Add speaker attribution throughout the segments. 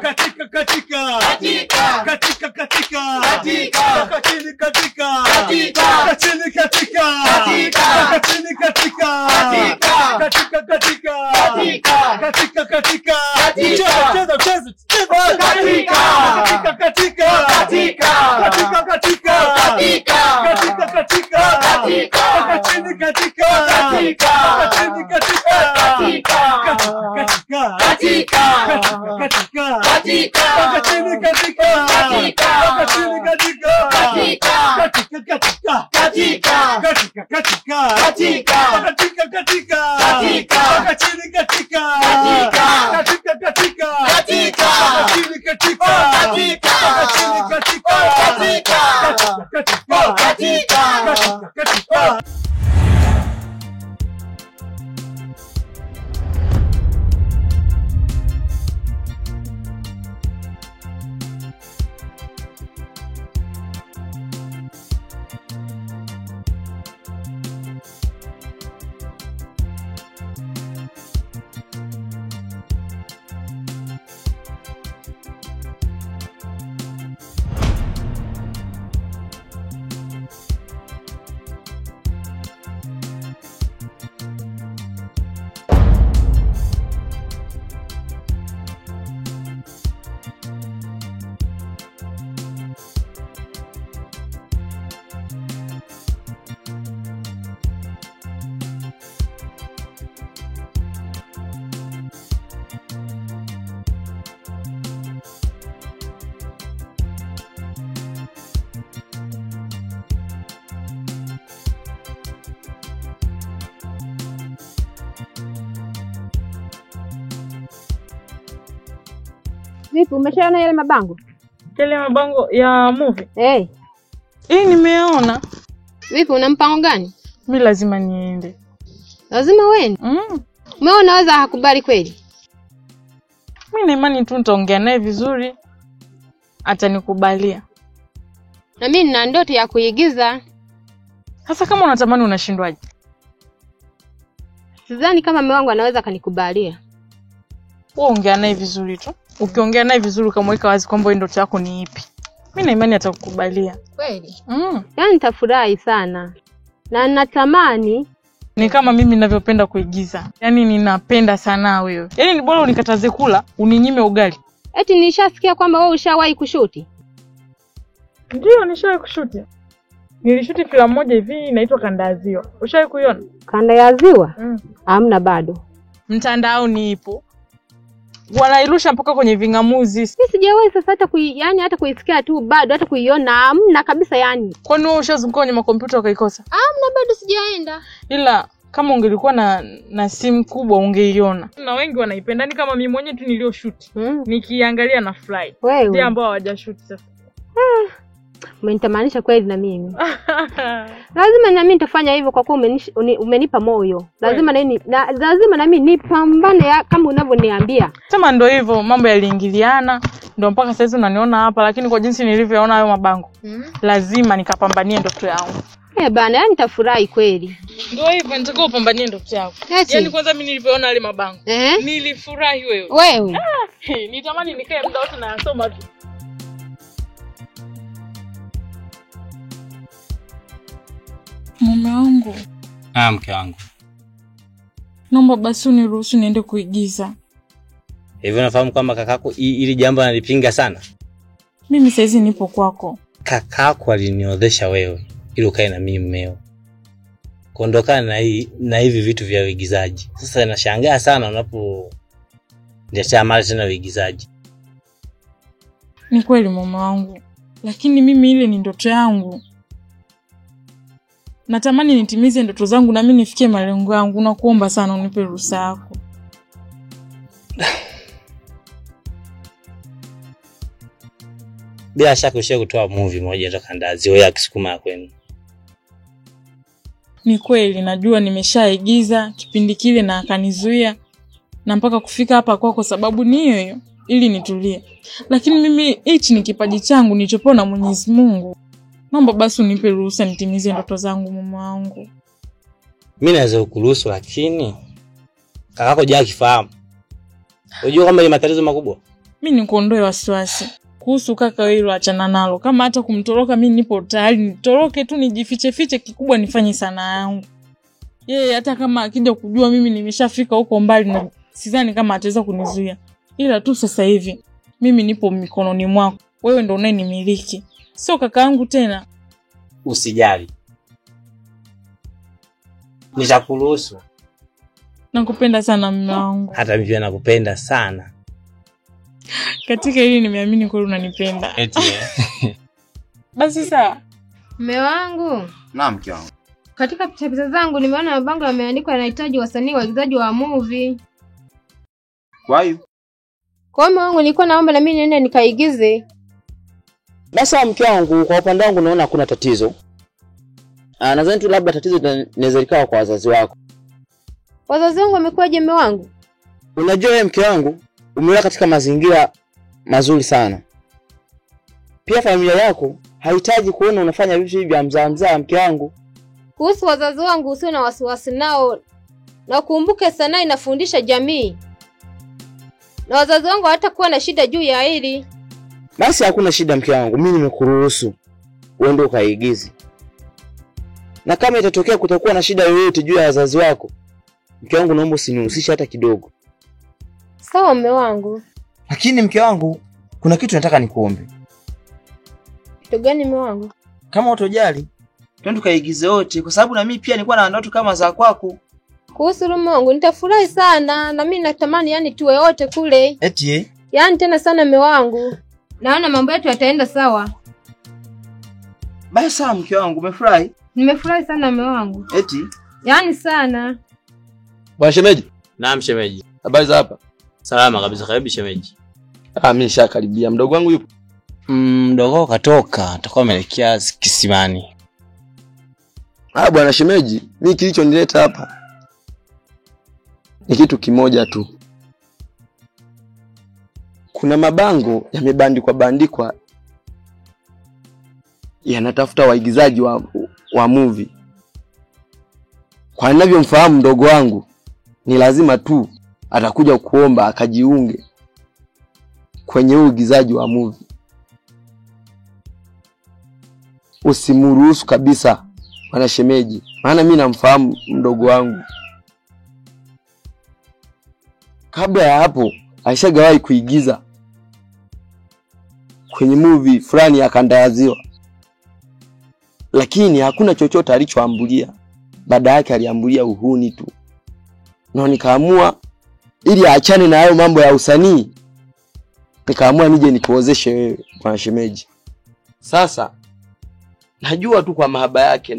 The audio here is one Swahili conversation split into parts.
Speaker 1: Katika katika
Speaker 2: katika
Speaker 1: katika katika
Speaker 2: katika
Speaker 1: kachini katika
Speaker 2: katika
Speaker 1: kachini katika
Speaker 2: katika
Speaker 1: kachini katika
Speaker 2: katika
Speaker 1: katika katika
Speaker 2: katika
Speaker 1: katika katika
Speaker 2: katika
Speaker 1: cheza
Speaker 2: katika
Speaker 1: katika katika
Speaker 2: katika
Speaker 1: katika katika katika katika kachini katika
Speaker 2: katika
Speaker 1: kachini katika
Speaker 2: katika
Speaker 1: katika
Speaker 2: katika
Speaker 1: katika
Speaker 2: katika
Speaker 1: kachini katika kachini katika
Speaker 2: katika
Speaker 1: katika katika
Speaker 2: katika
Speaker 1: katika katika
Speaker 2: katika
Speaker 1: katika katika
Speaker 2: katika
Speaker 1: kachini katika
Speaker 2: katika
Speaker 1: katika katika
Speaker 2: katika
Speaker 1: kachini katika
Speaker 2: katika
Speaker 1: kachini katika
Speaker 2: katika
Speaker 1: katika
Speaker 2: katika
Speaker 1: katika
Speaker 3: Vipi, umeshaona yale mabango?
Speaker 4: Yale mabango ya movie? Nimeona.
Speaker 3: Vipi, una mpango gani?
Speaker 4: Mimi lazima niende.
Speaker 3: Lazima uende? Umeona waza hakubali kweli?
Speaker 4: Mimi na imani tu nitaongea naye vizuri. Atanikubalia.
Speaker 3: Na mimi nina ndoto ya kuigiza.
Speaker 4: Sasa kama unatamani unashindwaje?
Speaker 3: Sidhani kama mume wangu anaweza kanikubalia.
Speaker 4: Wewe ongea naye vizuri tu. Ukiongea naye vizuri ukamweka wazi kwamba ndoto yako ni ipi, mimi na imani atakukubalia.
Speaker 3: Kweli? Yaani nitafurahi sana. Na natamani
Speaker 4: ni kama mimi ninavyopenda kuigiza. Yaani ninapenda sana wewe. Yaani ni bora unikataze kula, uninyime ugali.
Speaker 3: Eti nilishasikia kwamba wewe ushawahi kushuti.
Speaker 4: Ndio, nishawahi kushuti. Nilishuti filamu moja hivi inaitwa Kanda ya Ziwa. Ushawahi kuiona?
Speaker 3: Kanda ya Ziwa? Hamna bado.
Speaker 4: Mtandaoni ipo. Wanairusha mpaka kwenye vingamuzi.
Speaker 3: Mimi sijawahi sasa hata hata kuisikia tu, bado hata kuiona hamna kabisa yani.
Speaker 4: Kwani wewe ushazunguka kwenye makompyuta ukaikosa?
Speaker 3: Hamna, bado sijaenda.
Speaker 4: Ila kama ungelikuwa na simu kubwa ungeiona. Na wengi wanaipenda, ni kama mimi mwenyewe tu nilioshoot. Nikiangalia na fly. Ndio ambao hawajashoot sasa.
Speaker 3: Umenitamanisha kweli na mimi. Lazima na mimi nitafanya hivyo kwa kuwa umenipa moyo. Lazima lazima na mimi nipambane kama unavyoniambia.
Speaker 4: Sema ndio hivyo, mambo yaliingiliana, ndio mpaka sasa unaniona hapa, lakini kwa jinsi nilivyoona hayo mabango, lazima nikapambanie ndoto yangu.
Speaker 3: Bana, yani nitafurahi kweli.
Speaker 4: Ndio hivyo, nitakao upambanie ndoto yako. Yaani kwanza mimi nilivyoona yale mabango, nilifurahi wewe.
Speaker 3: Wewe?
Speaker 4: Nitamani nikae muda wote na nasoma tu. Mume wangu.
Speaker 5: Mke wangu.
Speaker 4: Naomba basi uniruhusu niende kuigiza.
Speaker 5: Hivi unafahamu kwamba kakako ili jambo analipinga sana?
Speaker 4: Mimi saizi nipo kwako.
Speaker 5: Kakako aliniodhesha wewe ili ukae na mimi mmeo. Kuondokana na hivi vitu vya uigizaji. Sasa nashangaa sana unapo niacha mara tena uigizaji.
Speaker 4: Ni kweli mume wangu, lakini mimi ile ni ndoto yangu. Natamani nitimize ndoto zangu na mimi nifikie malengo yangu. Nakuomba sana unipe ruhusa yako.
Speaker 5: Bila shaka ushawahi kutoa movie moja toka Kanda ya Ziwa ya Kisukuma kwenu.
Speaker 4: Ni kweli, najua nimeshaigiza kipindi kile na akanizuia na mpaka kufika hapa kwako sababu ni hiyo ili nitulie. Lakini mimi hichi ni kipaji changu nilichopewa na Mwenyezi Mungu. Naomba basi unipe ruhusa nitimize ndoto zangu mume wangu.
Speaker 5: Mimi naweza kukuruhusu, lakini kakako hajakifahamu. Unajua kwamba ni matatizo makubwa.
Speaker 4: Mimi nikuondoe wasiwasi. Kuhusu kaka wewe achana nalo. Kama hata kumtoroka mimi nipo tayari nitoroke tu nijifiche kikubwa nifanye sana yangu. Yeye hata kama akija kujua mimi nimeshafika huko mbali na sidhani kama ataweza kunizuia. Ila tu sasa hivi mimi nipo mikononi mwako. Wewe ndio unayenimiliki. Sio kaka yangu tena.
Speaker 5: Usijali. Nitakuruhusu.
Speaker 4: Nakupenda sana mume wangu.
Speaker 5: Hata mimi pia nakupenda sana.
Speaker 4: Katika hili nimeamini kweli unanipenda.
Speaker 5: Eti.
Speaker 4: Basi sawa.
Speaker 3: Mume wangu.
Speaker 2: Naam mke wangu.
Speaker 3: Katika picha zangu nimeona mabango yameandikwa yanahitaji wasanii waigizaji wa movie.
Speaker 2: Kwa hiyo
Speaker 3: Kwa mume wangu nilikuwa naomba na mimi niende nikaigize.
Speaker 6: Basi mke wangu, kwa upande wangu naona hakuna tatizo. Nadhani tu labda tatizo linaweza likawa kwa wazazi wako.
Speaker 3: Wazazi wangu wamekuwaje mume wangu?
Speaker 6: Unajua wewe mke wangu, umelea katika mazingira mazuri sana. Pia familia yako haihitaji kuona unafanya vitu hivi vya mzaa mke wangu.
Speaker 3: Kuhusu wazazi wangu usio na wasiwasi nao. Na kumbuke sanaa inafundisha jamii. Na wazazi wangu hawatakuwa na shida juu ya hili.
Speaker 6: Basi hakuna shida mke wangu, mimi nimekuruhusu uende ukaigize. Na kama itatokea kutokuwa na shida yoyote juu ya wazazi wako, mke wangu naomba usinihusishe hata kidogo.
Speaker 3: Sawa mume wangu.
Speaker 6: Lakini mke wangu, kuna kitu nataka nikuombe.
Speaker 3: Kitu gani mume wangu?
Speaker 6: Kama utojali, twende tukaigize wote kwa sababu na mimi pia nilikuwa na ndoto kama za kwako.
Speaker 3: Kuhusu mume wangu nitafurahi sana na mimi natamani yani tuwe wote kule.
Speaker 6: Eti
Speaker 3: Yani tena sana mume wangu. Naona mambo yetu yataenda sawa.
Speaker 6: basi sawa mke wangu, umefurahi?
Speaker 3: Nimefurahi sana mume wangu.
Speaker 6: Eti
Speaker 3: Yani sana.
Speaker 7: Bwana shemeji.
Speaker 5: Naam shemeji.
Speaker 7: Habari za hapa?
Speaker 5: Salama kabisa, karibu shemeji.
Speaker 7: Mimi nishakaribia. Mdogo wangu yupo?
Speaker 5: Mdogo katoka, atakuwa ameelekea kisimani.
Speaker 7: Bwana shemeji, mimi kilichonileta hapa ni kitu kimoja tu. Kuna mabango yamebandikwa yanatafuta waigizaji wa movie. Kwa ninavyomfahamu mdogo wangu, ni lazima tu atakuja kuomba akajiunge kwenye uigizaji wa movie. Usimruhusu kabisa bwana shemeji, maana mimi namfahamu mdogo wangu. Kabla ya hapo alishagawahi kuigiza kwenye movie fulani ya kanda ya Ziwa, lakini hakuna chochote alichoambulia. Baada yake aliambulia uhuni tu. Na nikaamua ili aachane na hayo mambo ya usanii, nikaamua nije nikuozeshe wewe bwana shemeji. Sasa najua tu kwa mahaba yake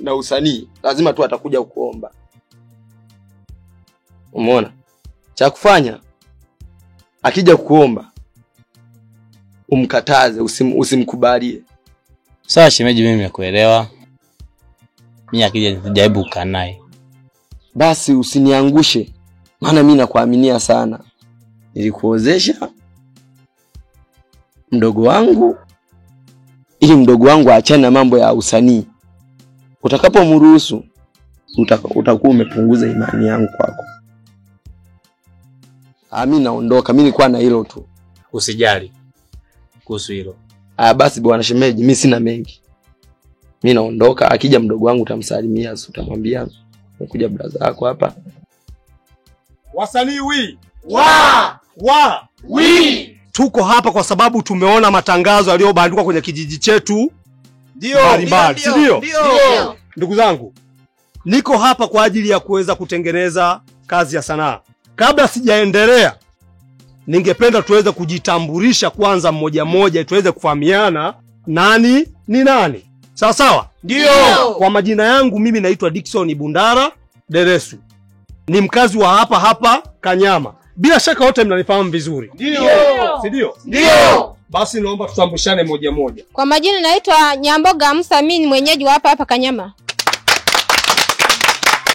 Speaker 7: na usanii lazima tu atakuja kuomba. Umeona? Cha kufanya akija kuomba umkataze, usimkubalie.
Speaker 5: Sawa shemeji, mimi nimekuelewa. Mimi akija nitajaribu kukaa naye.
Speaker 7: Basi usiniangushe, maana mimi nakuaminia sana. Nilikuozesha mdogo wangu ili mdogo wangu aachane na mambo ya usanii. Utakapomruhusu utakuwa umepunguza imani yangu kwako. Mimi naondoka, mimi nilikuwa na hilo tu.
Speaker 5: Usijali kuhusu hilo.
Speaker 7: Basi bwana shemeji, mimi sina mengi. Mimi naondoka, akija mdogo wangu utamsalimia, utamwambia umekuja brother yako hapa.
Speaker 1: Wasanii wi.
Speaker 2: Wi.
Speaker 1: Tuko hapa kwa sababu tumeona matangazo yaliyobandikwa kwenye kijiji chetu.
Speaker 2: Ndio.
Speaker 1: Ndio. Ndugu zangu, niko hapa kwa ajili ya kuweza kutengeneza kazi ya sanaa. Kabla sijaendelea, ningependa tuweze kujitambulisha kwanza mmoja mmoja, tuweze kufahamiana nani ni nani. Sawa sawa?
Speaker 2: Ndio.
Speaker 1: Kwa majina yangu mimi naitwa Dickson Bundara Deresu. Ni mkazi wa hapa Kanyama. Bila shaka wote mnanifahamu vizuri.
Speaker 2: Ndio.
Speaker 1: Si ndio?
Speaker 2: Ndio.
Speaker 1: Basi naomba tutambulishane moja moja.
Speaker 3: Kwa majina naitwa Nyamboga Musa, mimi ni mwenyeji wa hapa Kanyama.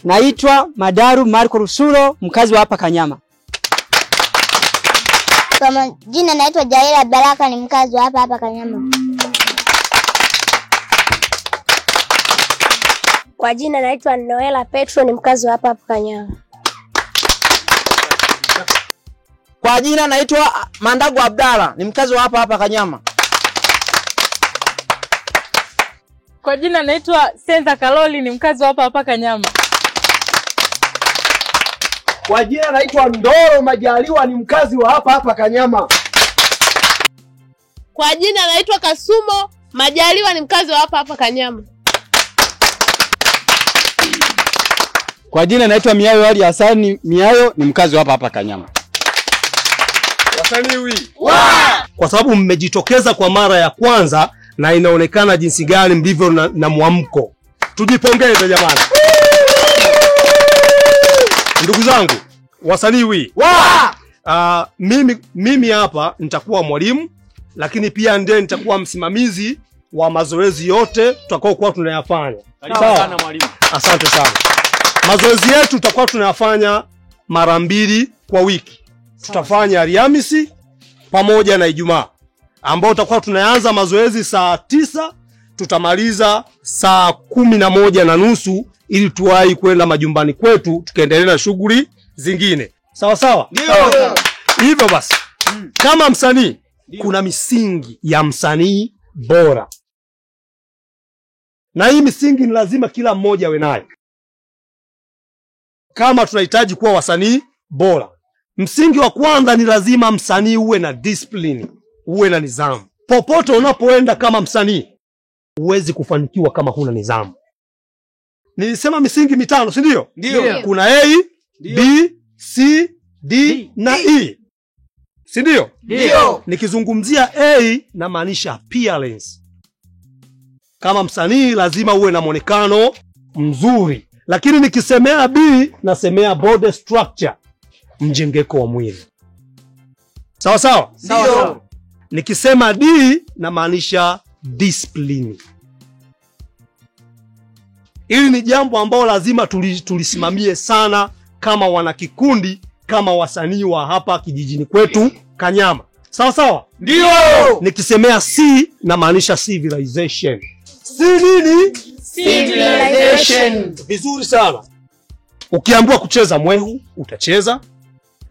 Speaker 8: Naitwa Madaru Marco Rusuro, mkazi wa hapa Kanyama.
Speaker 9: Kwa majina naitwa Jaira Baraka, ni mkazi wa hapa Kanyama.
Speaker 10: Kwa jina naitwa Noela Petro, ni mkazi wa hapa Kanyama.
Speaker 6: Kwa jina naitwa Mandagu Abdalla, ni mkazi wa hapa Kanyama.
Speaker 4: Kwa jina naitwa Senza Kaloli, ni mkazi wa hapa Kanyama.
Speaker 10: Kwa jina naitwa Ndoro Majaliwa, ni mkazi wa hapa Kanyama.
Speaker 11: Kwa jina naitwa Kasumo Majaliwa, ni mkazi wa hapa Kanyama.
Speaker 8: Kwa jina naitwa Miayo Ali Hassan Miayo, ni mkazi wa hapa Kanyama.
Speaker 1: Wasanii kwa sababu mmejitokeza kwa mara ya kwanza na inaonekana jinsi gani mlivyo na mwamko. Tujipongeze jamani. Ndugu zangu, wasanii mimi hapa nitakuwa mwalimu, lakini pia ndiye nitakuwa msimamizi wa mazoezi yote tutakayokuwa tunayafanya.
Speaker 10: Sana mwalimu.
Speaker 1: Asante sana. Mazoezi yetu tutakuwa tunayafanya mara 2 kwa wiki. Tutafanya Alhamisi pamoja na Ijumaa, ambao tutakuwa tunaanza mazoezi saa 9, tutamaliza saa 11:30 ili tuwahi kwenda majumbani kwetu tukaendelea na shughuli zingine. Sawa sawa?
Speaker 10: Ndio.
Speaker 1: Hivyo basi, kama msanii kuna misingi ya msanii bora. Na hii misingi ni lazima kila mmoja awe nayo. Kama tunahitaji kuwa wasanii bora, msingi wa kwanza ni lazima msanii uwe na discipline, uwe na nidhamu. Popote unapoenda kama msanii, huwezi kufanikiwa kama huna nidhamu. Nilisema misingi 5, si ndio?
Speaker 10: Ndio.
Speaker 1: Kuna A, B, C, D na E. Si ndio?
Speaker 10: Ndio.
Speaker 1: Nikizungumzia A na maanisha appearance. Kama msanii lazima uwe na muonekano mzuri. Lakini nikisemea B nasemea body structure, mjengeko wa mwili. Sawa sawa?
Speaker 10: Ndio.
Speaker 1: Nikisema D na maanisha discipline. Hili ni jambo ambalo lazima tulisimamie sana kama wanakikundi, kama wasanii wa hapa kijijini kwetu Kanyama. Sawa sawa?
Speaker 10: Ndio.
Speaker 1: Nikisemea C na maanisha civilization. C nini?
Speaker 10: Civilization.
Speaker 1: Vizuri sana. Ukiambiwa kucheza mwehu, utacheza.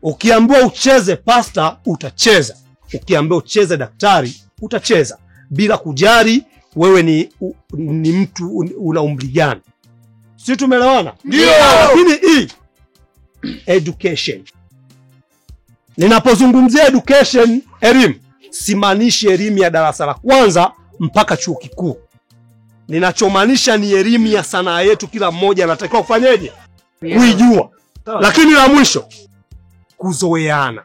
Speaker 1: Ukiambiwa ucheze pasta, utacheza. Ukiambiwa ucheze daktari, utacheza. Bila kujali wewe ni mtu una umri gani. Si tumeelewana?
Speaker 10: Ndio.
Speaker 1: Lakini education. Ninapozungumzia education, elimu, simaanishi elimu ya darasa la kwanza mpaka chuo kikuu. Ninachomaanisha ni elimu ya sanaa yetu, kila mmoja anatakiwa kufanyaje? Kuijua. Lakini la mwisho, kuzoeana.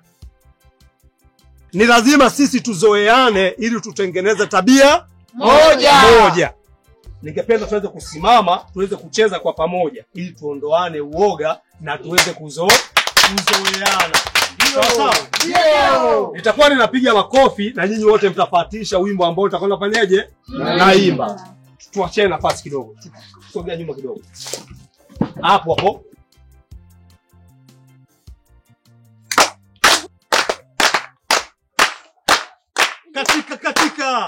Speaker 1: Ni lazima sisi tuzoeane ili tutengeneze tabia moja. Ningependa tuweze kusimama, tuweze kucheza kwa pamoja ili tuondoane uoga na tuweze kuzoeana. Sawa?
Speaker 10: Ndio.
Speaker 1: Nitakuwa ninapiga makofi na nyinyi wote mtafuatisha wimbo ambao utakwenda fanyaje? Naimba. Tuachane nafasi kidogo. Sogea nyuma kidogo. Hapo. Katika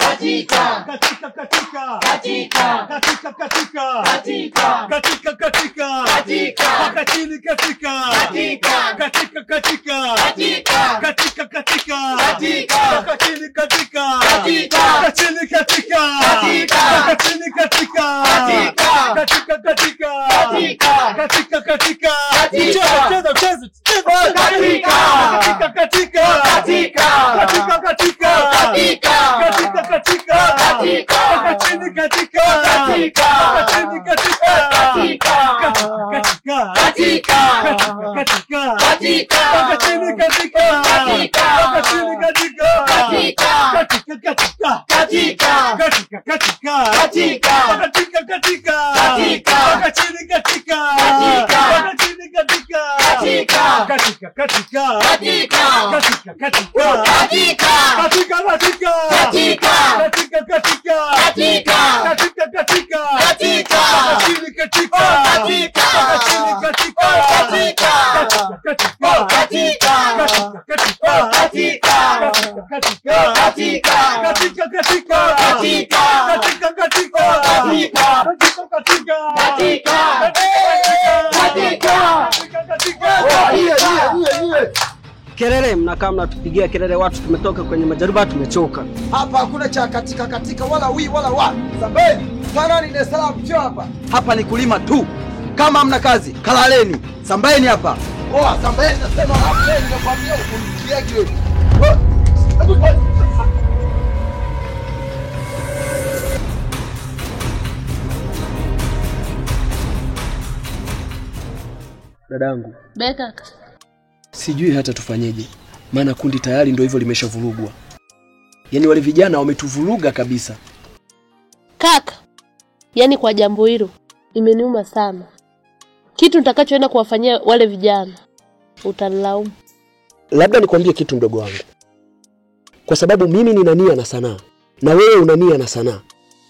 Speaker 10: Kelele mnakaa mnatupigia kelele, watu tumetoka kwenye majaribu, tumechoka.
Speaker 12: Hapa hakuna cha katika wala wala wa. Sambeni, Tanani Dar es Salaam sio hapa. Hapa ni kulima tu. Kama hamna kazi, kalaleni. Sambeni hapa. Sambeni nasema hapa nakwambia ukunikia kile.
Speaker 10: Dadangu.
Speaker 11: Beka.
Speaker 10: Sijui hata tufanyeje. Maana kundi tayari ndio hivyo limeshavurugwa. Yaani wale vijana wametuvuruga kabisa.
Speaker 11: Kaka. Yaani kwa jambo hilo imeniuma sana. Kitu nitakachoenda kuwafanyia wale vijana utanilaumu.
Speaker 10: Labda nikwambie kitu mdogo wangu. Kwa sababu mimi nina nia na sanaa na wewe una nia na sanaa.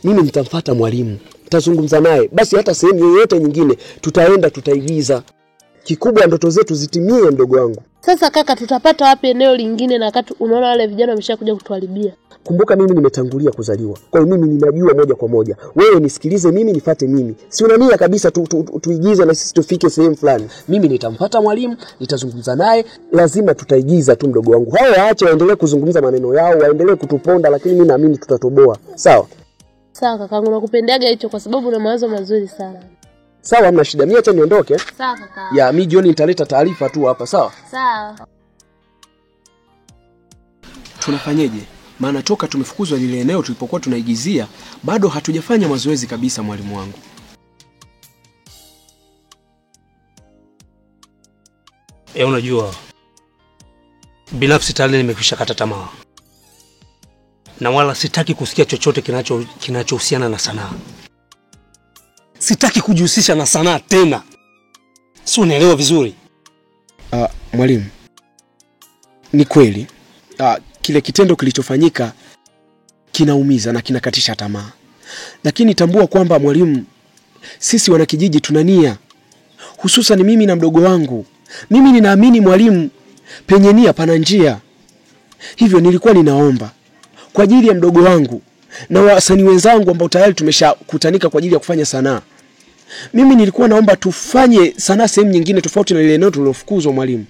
Speaker 10: Mimi nitamfuata mwalimu, nitazungumza naye. Basi hata sehemu yoyote nyingine tutaenda, tutaigiza. Kikubwa ndoto zetu zitimie mdogo wangu.
Speaker 11: Sasa kaka, tutapata wapi eneo lingine na wakati unaona wale vijana wameshakuja kutuharibia?
Speaker 10: Kumbuka mimi nimetangulia kuzaliwa. Kwa hiyo mimi ninajua moja kwa moja. Wewe nisikilize mimi, nifuate mimi. Si unania kabisa tuigize na sisi tufike sehemu fulani. Mimi nitamfuata mwalimu, nitazungumza naye, lazima tutaigiza tu mdogo wangu. Hao waache waendelee kuzungumza maneno yao, waendelee kutuponda, lakini mimi naamini tutatoboa. Sawa?
Speaker 11: Sawa kakangu, nakupendaga hicho kwa sababu una mawazo mazuri sana.
Speaker 10: Sawa, hamna shida. Mimi acha niondoke.
Speaker 11: Sawa kaka.
Speaker 10: Ya, mimi jioni nitaleta taarifa tu hapa, sawa?
Speaker 11: Sawa.
Speaker 10: Tunafanyeje? Maana toka tumefukuzwa lile eneo tulipokuwa tunaigizia, bado hatujafanya mazoezi kabisa mwalimu wangu.
Speaker 1: Unajua binafsi tayari nimekwisha kata tamaa. Na wala sitaki kusikia chochote kinachohusiana na sanaa. Sitaki kujihusisha na sanaa tena. Si unaelewa vizuri?
Speaker 10: Mwalimu. Ni kweli. Kile kitendo kilichofanyika kinaumiza na kinakatisha tamaa. Lakini tambua kwamba mwalimu, sisi wanakijiji tuna nia. Hususan mimi na mdogo wangu. Mimi ninaamini mwalimu, penye nia pana njia. Hivyo nilikuwa ninaomba kwa ajili ya mdogo wangu na wasanii wenzangu ambao tayari tumeshakutanika kwa ajili ya kufanya sanaa. Mimi nilikuwa naomba tufanye sanaa sehemu nyingine tofauti na ile eneo tulilofukuzwa mwalimu.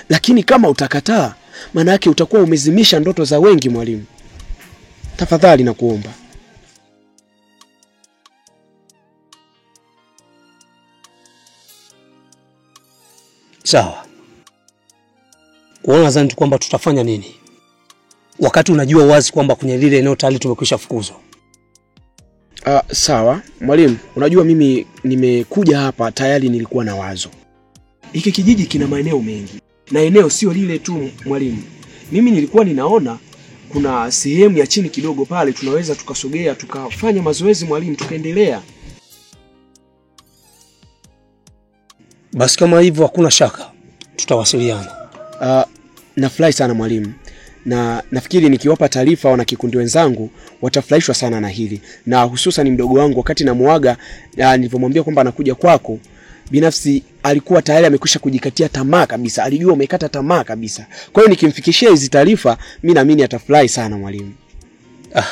Speaker 10: Lakini kama utakataa, maana yake utakuwa umezimisha ndoto za wengi mwalimu. Tafadhali nakuomba.
Speaker 1: Sawa. Unadhani tu kwamba tutafanya nini? Wakati unajua wazi kwamba kwenye lile eneo tayari tumekwisha fukuzwa.
Speaker 10: Sawa, mwalimu, unajua mimi nimekuja hapa tayari nilikuwa na wazo. Hiki kijiji kina maeneo mengi. Na eneo sio lile tu mwalimu. Mimi nilikuwa ninaona kuna sehemu ya chini kidogo pale tunaweza tukasogea tukafanya mazoezi mwalimu, tukaendelea.
Speaker 1: Basi kama hivyo hakuna shaka tutawasiliana.
Speaker 10: Nafurahi sana mwalimu. Na nafikiri nikiwapa taarifa wana kikundi wenzangu watafurahishwa sana na hili. Na hususan mdogo wangu wakati namuaga nilipomwambia kwamba anakuja kwako, binafsi alikuwa tayari amekwisha kujikatia tamaa kabisa. Alijua umekata tamaa kabisa. Kwa hiyo nikimfikishia hizi taarifa, mimi naamini atafurahi sana mwalimu.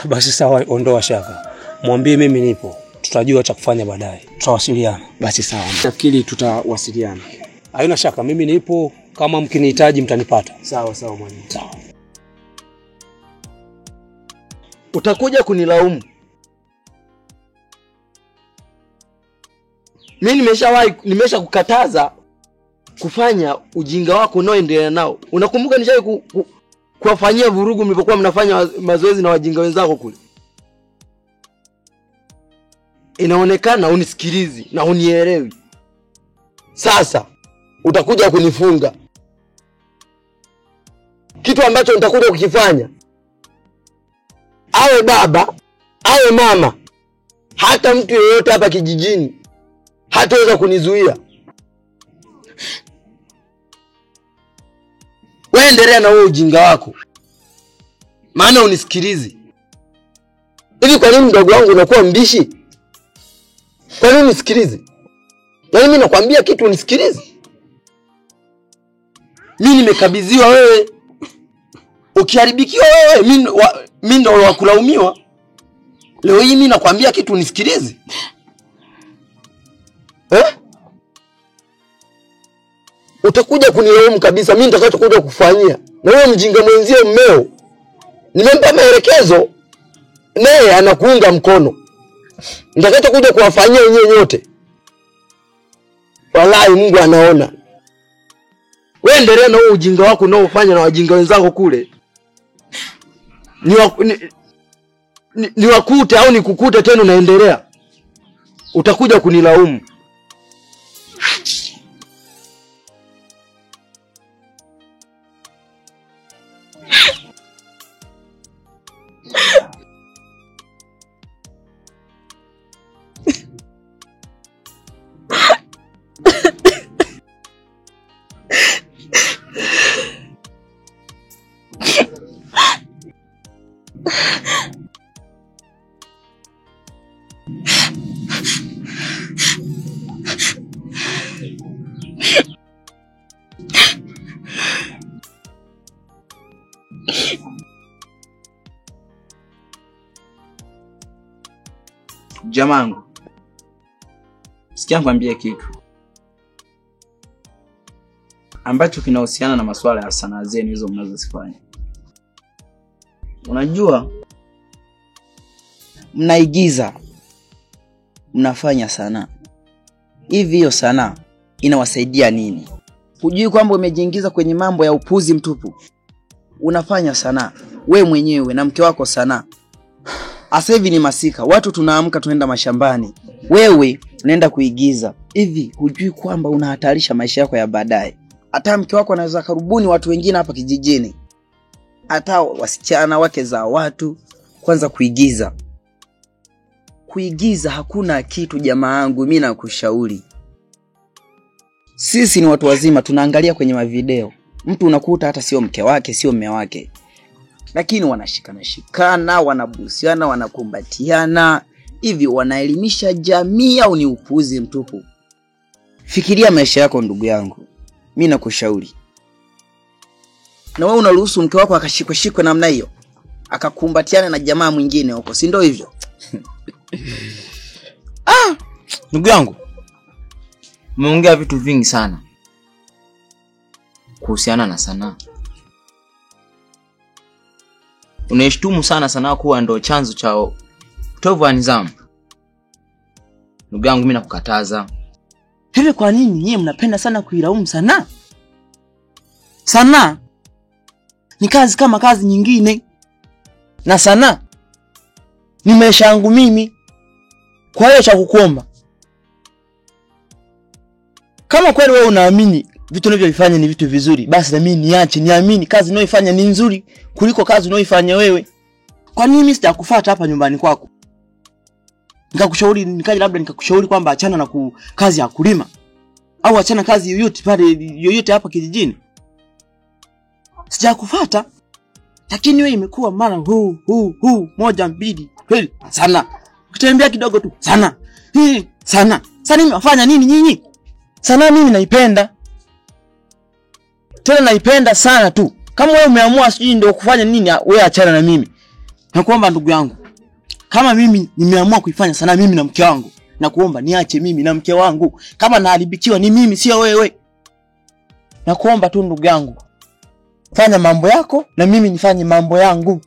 Speaker 1: Basi sawa, ondoa shaka. Mwambie mimi nipo. Tutajua cha kufanya baadaye. Tutawasiliana.
Speaker 10: Basi sawa. Nafikiri tutawasiliana.
Speaker 1: Haina shaka, mimi nipo. Kama mkinihitaji mtanipata.
Speaker 10: Sawa sawa mwalimu.
Speaker 7: Sawa. Utakuja kunilaumu. Mimi nimesha kukataza kufanya ujinga wako unaoendelea nao. Unakumbuka nishawahi kuwafanyia vurugu mlipokuwa mnafanya mazoezi na wajinga wenzako kule? Inaonekana unisikilizi na unielewi. Sasa utakuja kunifunga. Kitu ambacho nitakuja kukifanya, awe baba, awe mama, hata mtu yeyote hapa kijijini hataweza kunizuia. Wewe endelea na wewe ujinga wako. Maana unisikilizi. Hivi kwa nini mdogo wangu unakuwa mbishi? Kwa nini unisikilizi? Yaani mimi nakwambia kitu unisikilizi. Mimi nimekabidhiwa wewe. Ukiharibikiwa wewe, mimi ndo wa kulaumiwa. Leo hii mimi nakwambia kitu unisikilizi. utakuja kunilaumu kabisa mimi nitakachokuja kufanyia. Na wewe mjinga mwenzio mmeo, nimempa maelekezo naye anakuunga mkono. Nitakachokuja kuwafanyia wenyewe nyote, wallahi Mungu anaona. Wewe endelea na huo ujinga wako unaofanya na wajinga wenzako kule. Ni wakute au nikukute tena unaendelea, utakuja kunilaumu.
Speaker 12: Jamangu, sikia nikwambie kitu ambacho kinahusiana na masuala ya sanaa zenu hizo mnazozifanya. Unajua mnaigiza, mnafanya sanaa. Hivi hiyo sanaa inawasaidia nini? Hujui kwamba umejiingiza kwenye mambo ya upuzi mtupu? Unafanya sanaa we mwenyewe na mke wako sanaa. Asa hivi ni masika, watu tunaamka tunaenda mashambani, wewe unaenda kuigiza. Hivi hujui kwamba unahatarisha maisha yako ya baadaye? Hata mke wako anaweza karibuni watu wengine hapa kijijini, hata wasichana wake za watu. Kwanza kuigiza hakuna kitu jamaangu, mimi nakushauri. Sisi ni watu wazima, tunaangalia kwenye mavideo, mtu unakuta hata sio mke wake sio mume wake, lakini wanashikana, wanabusiana, wanakumbatiana. Hivi wanaelimisha jamii au ni upuzi mtupu? Fikiria maisha yako ndugu yangu, mimi nakushauri. Na wewe unaruhusu mke wako akashikwe namna hiyo, akakumbatiana na jamaa mwingine huko, si ndio hivyo? Ndugu yangu, umeongea vitu vingi sana kuhusiana na sanaa. Unaishtumu sana sanaa kuwa ndo chanzo cha utovu wa nidhamu. Ndugu yangu, mimi nakukataza. Hivi kwa nini nyinyi mnapenda sana kuilaumu sanaa? Sanaa ni kazi kama kazi nyingine, na sanaa ni maisha yangu mimi. Kwa hiyo cha kukuomba, kama kweli wewe unaamini vitu unavyofanya ni vitu vizuri, basi na mimi niamini kazi unayoifanya ni nzuri kuliko kazi unayoifanya wewe. Kwa nini mimi sitakufuata hapa nyumbani kwako nikakushauri, nikaje labda nikakushauri kwamba achana na kazi ya kulima au achana kazi yoyote pale yoyote hapa kijijini? Sijakufuata, lakini wewe imekuwa mara huu moja mbili kweli sana, kutembea kidogo tu sana hii sana. Sasa mimi wafanya nini nyinyi? Sana mimi naipenda, tena naipenda sana tu. Kama wewe umeamua sijui ndio kufanya nini, wewe achana na mimi. Nakuomba ndugu yangu, kama mimi nimeamua kuifanya sana mimi na mke wangu, nakuomba niache mimi na mke wangu. Kama naharibikiwa ni mimi sio wewe. Nakuomba tu ndugu yangu, fanya mambo yako na mimi nifanye mambo yangu.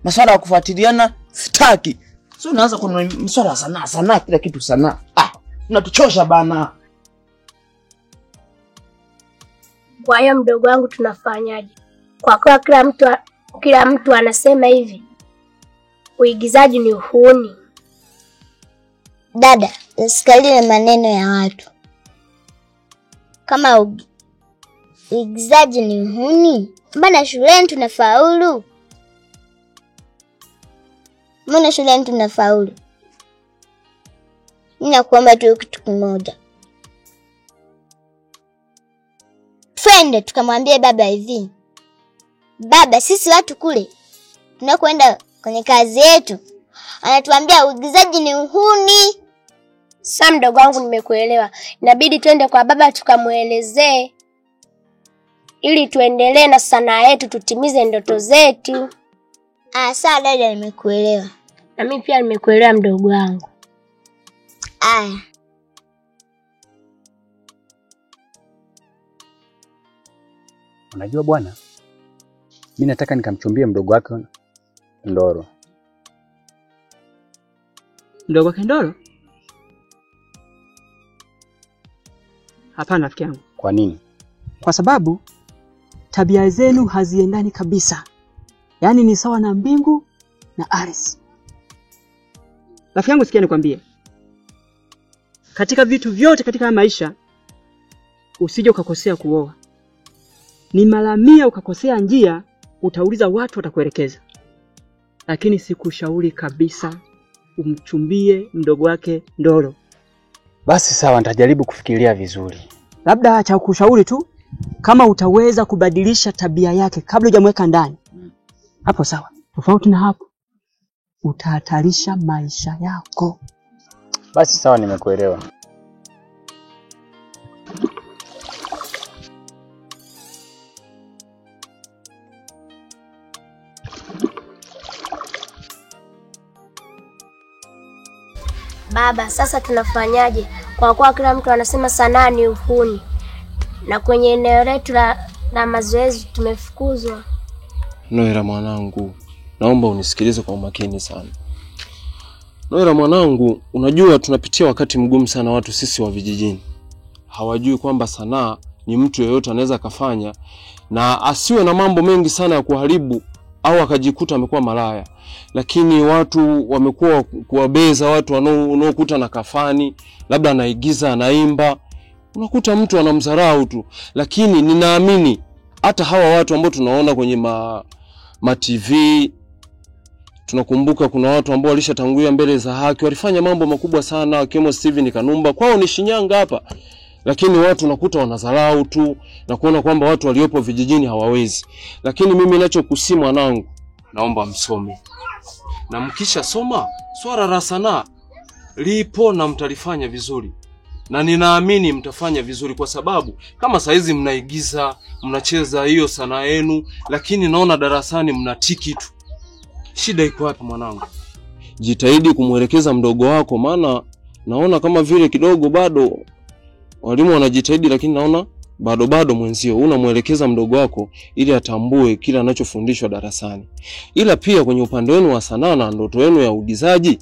Speaker 12: Masuala ya kufuatiliana sitaki. Sio unaanza kuna masuala ya sanaa kila kitu sanaa. Unatuchosha bana.
Speaker 13: Kwa hiyo mdogo wangu tunafanyaje? Kwa kuwa kila mtu anasema hivi, uigizaji ni uhuni.
Speaker 9: Dada, usikaliwe maneno ya watu. Kama uigizaji ni uhuni, mbona shuleni tunafaulu? Mbona shuleni tunafaulu? Ninakuomba tu kitu kimoja. Twende tukamwambie baba hivi, baba, sisi watu kule tunakwenda kwenye kazi yetu anatuambia uigizaji ni uhuni.
Speaker 13: Sasa mdogo wangu, nimekuelewa. Inabidi twende kwa baba tukamuelezee ili tuendelee na sanaa yetu, tutimize ndoto zetu.
Speaker 9: Sawa dada, nimekuelewa.
Speaker 13: Na mimi pia nimekuelewa mdogo wangu.
Speaker 8: Unajua bwana, mimi nataka nikamchumbie mdogo wake Ndoro.
Speaker 14: Mdogo wake Ndoro? Hapana rafiki yangu.
Speaker 8: Kwa nini?
Speaker 14: Kwa sababu tabia zenu haziendani kabisa. Yaani ni sawa na mbingu na ardhi. Rafiki yangu sikia nikwambie. Katika vitu vyote katika maisha usije ukakosea kuoa. Ni mara 100 ukakosea njia, utauliza watu watakuelekeza. Lakini sikushauri kabisa umchumbie mdogo wake Ndoro.
Speaker 8: Basi sawa, nitajaribu kufikiria vizuri.
Speaker 14: Labda cha kushauri tu, kama utaweza kubadilisha tabia yake kabla hujamweka ndani. Hapo sawa. Tofauti na hapo utahatarisha maisha yako.
Speaker 8: Basi sawa, nimekuelewa.
Speaker 13: Baba, sasa tunafanyaje? Kwa kuwa kila mtu anasema sanaa ni uhuni. Na kwenye eneo letu la mazoezi tumefukuzwa.
Speaker 7: Noela mwanangu, naomba unisikilize kwa umakini sana. Noela mwanangu, unajua tunapitia wakati mgumu sana watu sisi wa vijijini. Hawajui kwamba sanaa ni mtu yeyote anaweza kafanya na asiwe na mambo mengi sana ya kuharibu au akajikuta amekuwa malaya. Lakini watu wamekuwa kuwabeza watu wanaokuta na kafani, labda anaigiza, anaimba. Unakuta mtu anamdharau tu. Lakini ninaamini hata hawa watu ambao tunaona kwenye ma TV, tunakumbuka kuna watu ambao walishatangulia mbele za haki, walifanya mambo makubwa sana, akiwemo Steven Kanumba. Kwao ni Shinyanga hapa. Lakini watu unakuta wanadharau tu na kuona kwamba watu waliopo vijijini hawawezi. Lakini mimi ninachokusii mwanangu, naomba msome. Na mkisha soma, swala la sanaa lipo na mtalifanya vizuri. Na ninaamini mtafanya vizuri kwa sababu kama saizi mnaigiza, mnacheza hiyo sanaa yenu, lakini naona darasani mnatiki tu. Shida iko wapi mwanangu? Jitahidi kumuelekeza mdogo wako, maana naona kama vile kidogo bado walimu wanajitahidi, lakini naona bado mwenzio. Unamuelekeza mdogo wako ili atambue kila anachofundishwa darasani. Ila pia kwenye upande wenu wa sanaa na ndoto yenu ya uigizaji,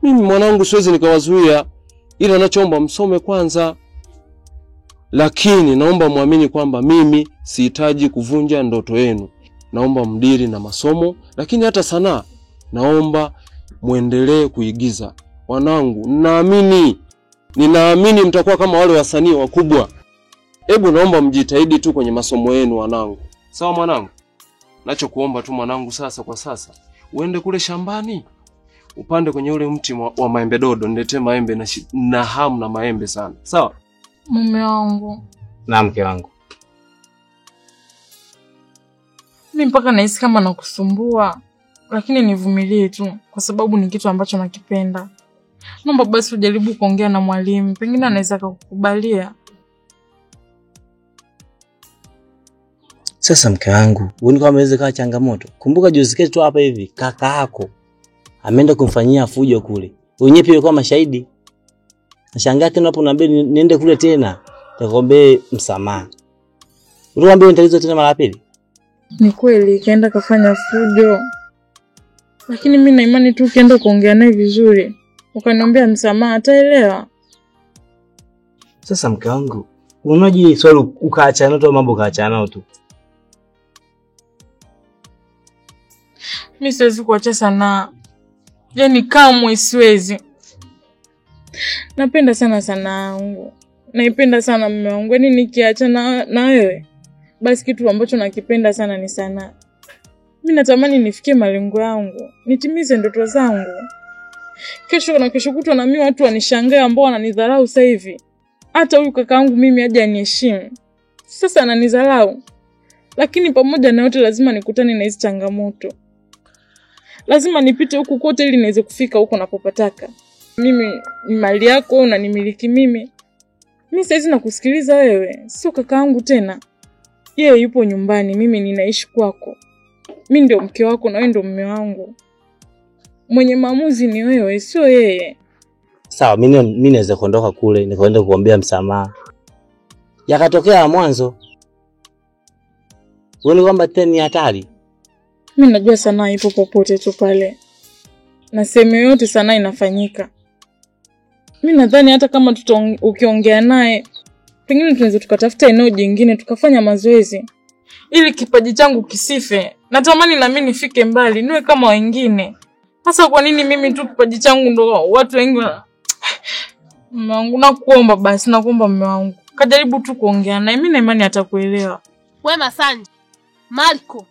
Speaker 7: mimi mwanangu siwezi nikawazuia, ila nachoomba msome kwanza. Lakini naomba muamini kwamba mimi sihitaji kuvunja ndoto yenu. Naomba mdiri na masomo, lakini hata sanaa naomba muendelee kuigiza. Wanangu, ninaamini mtakuwa kama wale wasanii wakubwa. Hebu naomba mjitahidi tu kwenye masomo yenu wanangu. Sawa mwanangu? Nachokuomba tu mwanangu sasa kwa sasa, uende kule shambani, upande kwenye ule mti wa maembe dodo, niletee maembe na hamu na maembe sana. Sawa?
Speaker 4: Mume wangu.
Speaker 5: Na mke wangu.
Speaker 4: Mimi mpaka nahisi kama nakusumbua, lakini nivumilie tu kwa sababu ni kitu ambacho nakipenda. Naomba basi ujaribu kuongea na mwalimu, pengine anaweza kukubalia.
Speaker 5: Sasa mke wangu, uone kama inaweza kuwa changamoto. Kumbuka juzi kati tu hapa hivi kaka yako ameenda kumfanyia fujo kule. Wenyewe pia kwa mashahidi. Nashangaa tena hapo naambia niende kule tena. Nitakuombe msamaha. Unaambia nitalizo tena mara pili?
Speaker 4: Ni kweli kaenda kafanya fujo. Lakini mimi na imani tu kienda kuongea naye vizuri, ukaniambia msamaha, ataelewa.
Speaker 5: Sasa mke wangu, unaje swali ukaachana tu mambo kaachana tu?
Speaker 4: Mimi siwezi kuacha sanaa. Yaani kamwe siwezi. Napenda sana sanaa yangu. Naipenda sana mume wangu. Yaani nikiacha na wewe, basi kitu ambacho nakipenda sana ni sanaa. Mimi natamani nifikie malengo yangu, nitimize ndoto zangu. Kesho na kesho kutwa na mimi watu wanishangaa ambao wananidharau sasa hivi. Hata huyu kakaangu mimi aje aniheshimu. Sasa ananidharau. Lakini pamoja na yote lazima nikutane na hizo changamoto. Lazima nipite huku kote ili niweze kufika huko napopataka. Mimi ni mali yako, unanimiliki mimi. Mimi saizi nakusikiliza wewe, sio kakaangu tena. Yeye yupo nyumbani, mimi ninaishi kwako. Mimi ndio mke wako na wewe ndio mume wangu. Mwenye maamuzi ni wewe, sio yeye.
Speaker 5: Sawa, mimi naweza kuondoka kule, nikaenda kuombea msamaha. Yakatokea mwanzo. Uone kwamba tena ni hatari?
Speaker 4: Mimi najua Sanaa ipo popote tu pale. Na sehemu yote Sanaa inafanyika. Mimi nadhani hata kama ukiongea naye, pengine tunaweza tukatafuta eneo jingine tukafanya mazoezi ili kipaji changu kisife. Natamani na mimi nifike mbali, niwe kama wengine. Sasa kwa nini mimi tu kipaji changu ndo watu wengi mume wangu, nakuomba basi, nakuomba mume wangu. Kajaribu tu kuongea naye, mimi na imani atakuelewa.
Speaker 11: Wewe Masanja, Marco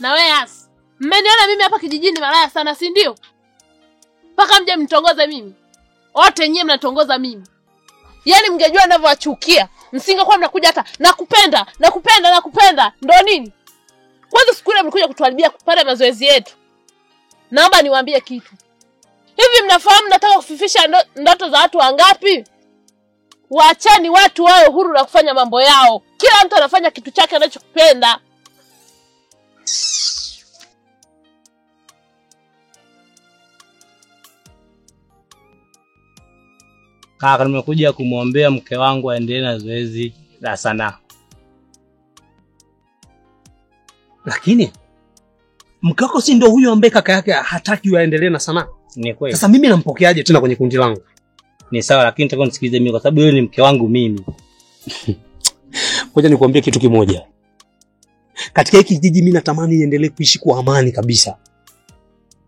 Speaker 11: na wewe Asi, mmeniona mimi hapa kijijini malaya sana, si ndio? Paka mje mtongoze mimi. Wote nyinyi mnatongoza mimi. Yaani mngejua ninavyowachukia, msingekuwa mnakuja hata nakupenda. Ndio nini? Kwanza siku ile mlikuja kutuharibia kupata mazoezi yetu. Naomba niwaambie kitu. Hivi mnafahamu nataka kufifisha ndoto za watu wangapi? Waachani watu wao huru na kufanya mambo yao. Kila mtu anafanya kitu chake anachokipenda.
Speaker 5: Kaka, nimekuja kumwombea mke wangu aendelee na zoezi la Sanaa.
Speaker 1: Lakini mke wako si ndio huyo ambaye kaka yake hataki aendelee na Sanaa?
Speaker 5: Ni kweli.
Speaker 1: Sasa mimi nampokeaje tena kwenye kundi langu?
Speaker 5: Ni sawa, lakini nataka unisikilize mimi kwa sababu yeye ni mke wangu mimi.
Speaker 1: Ngoja nikwambie kitu kimoja. Katika hiki kijiji mimi natamani niendelee kuishi kwa amani kabisa.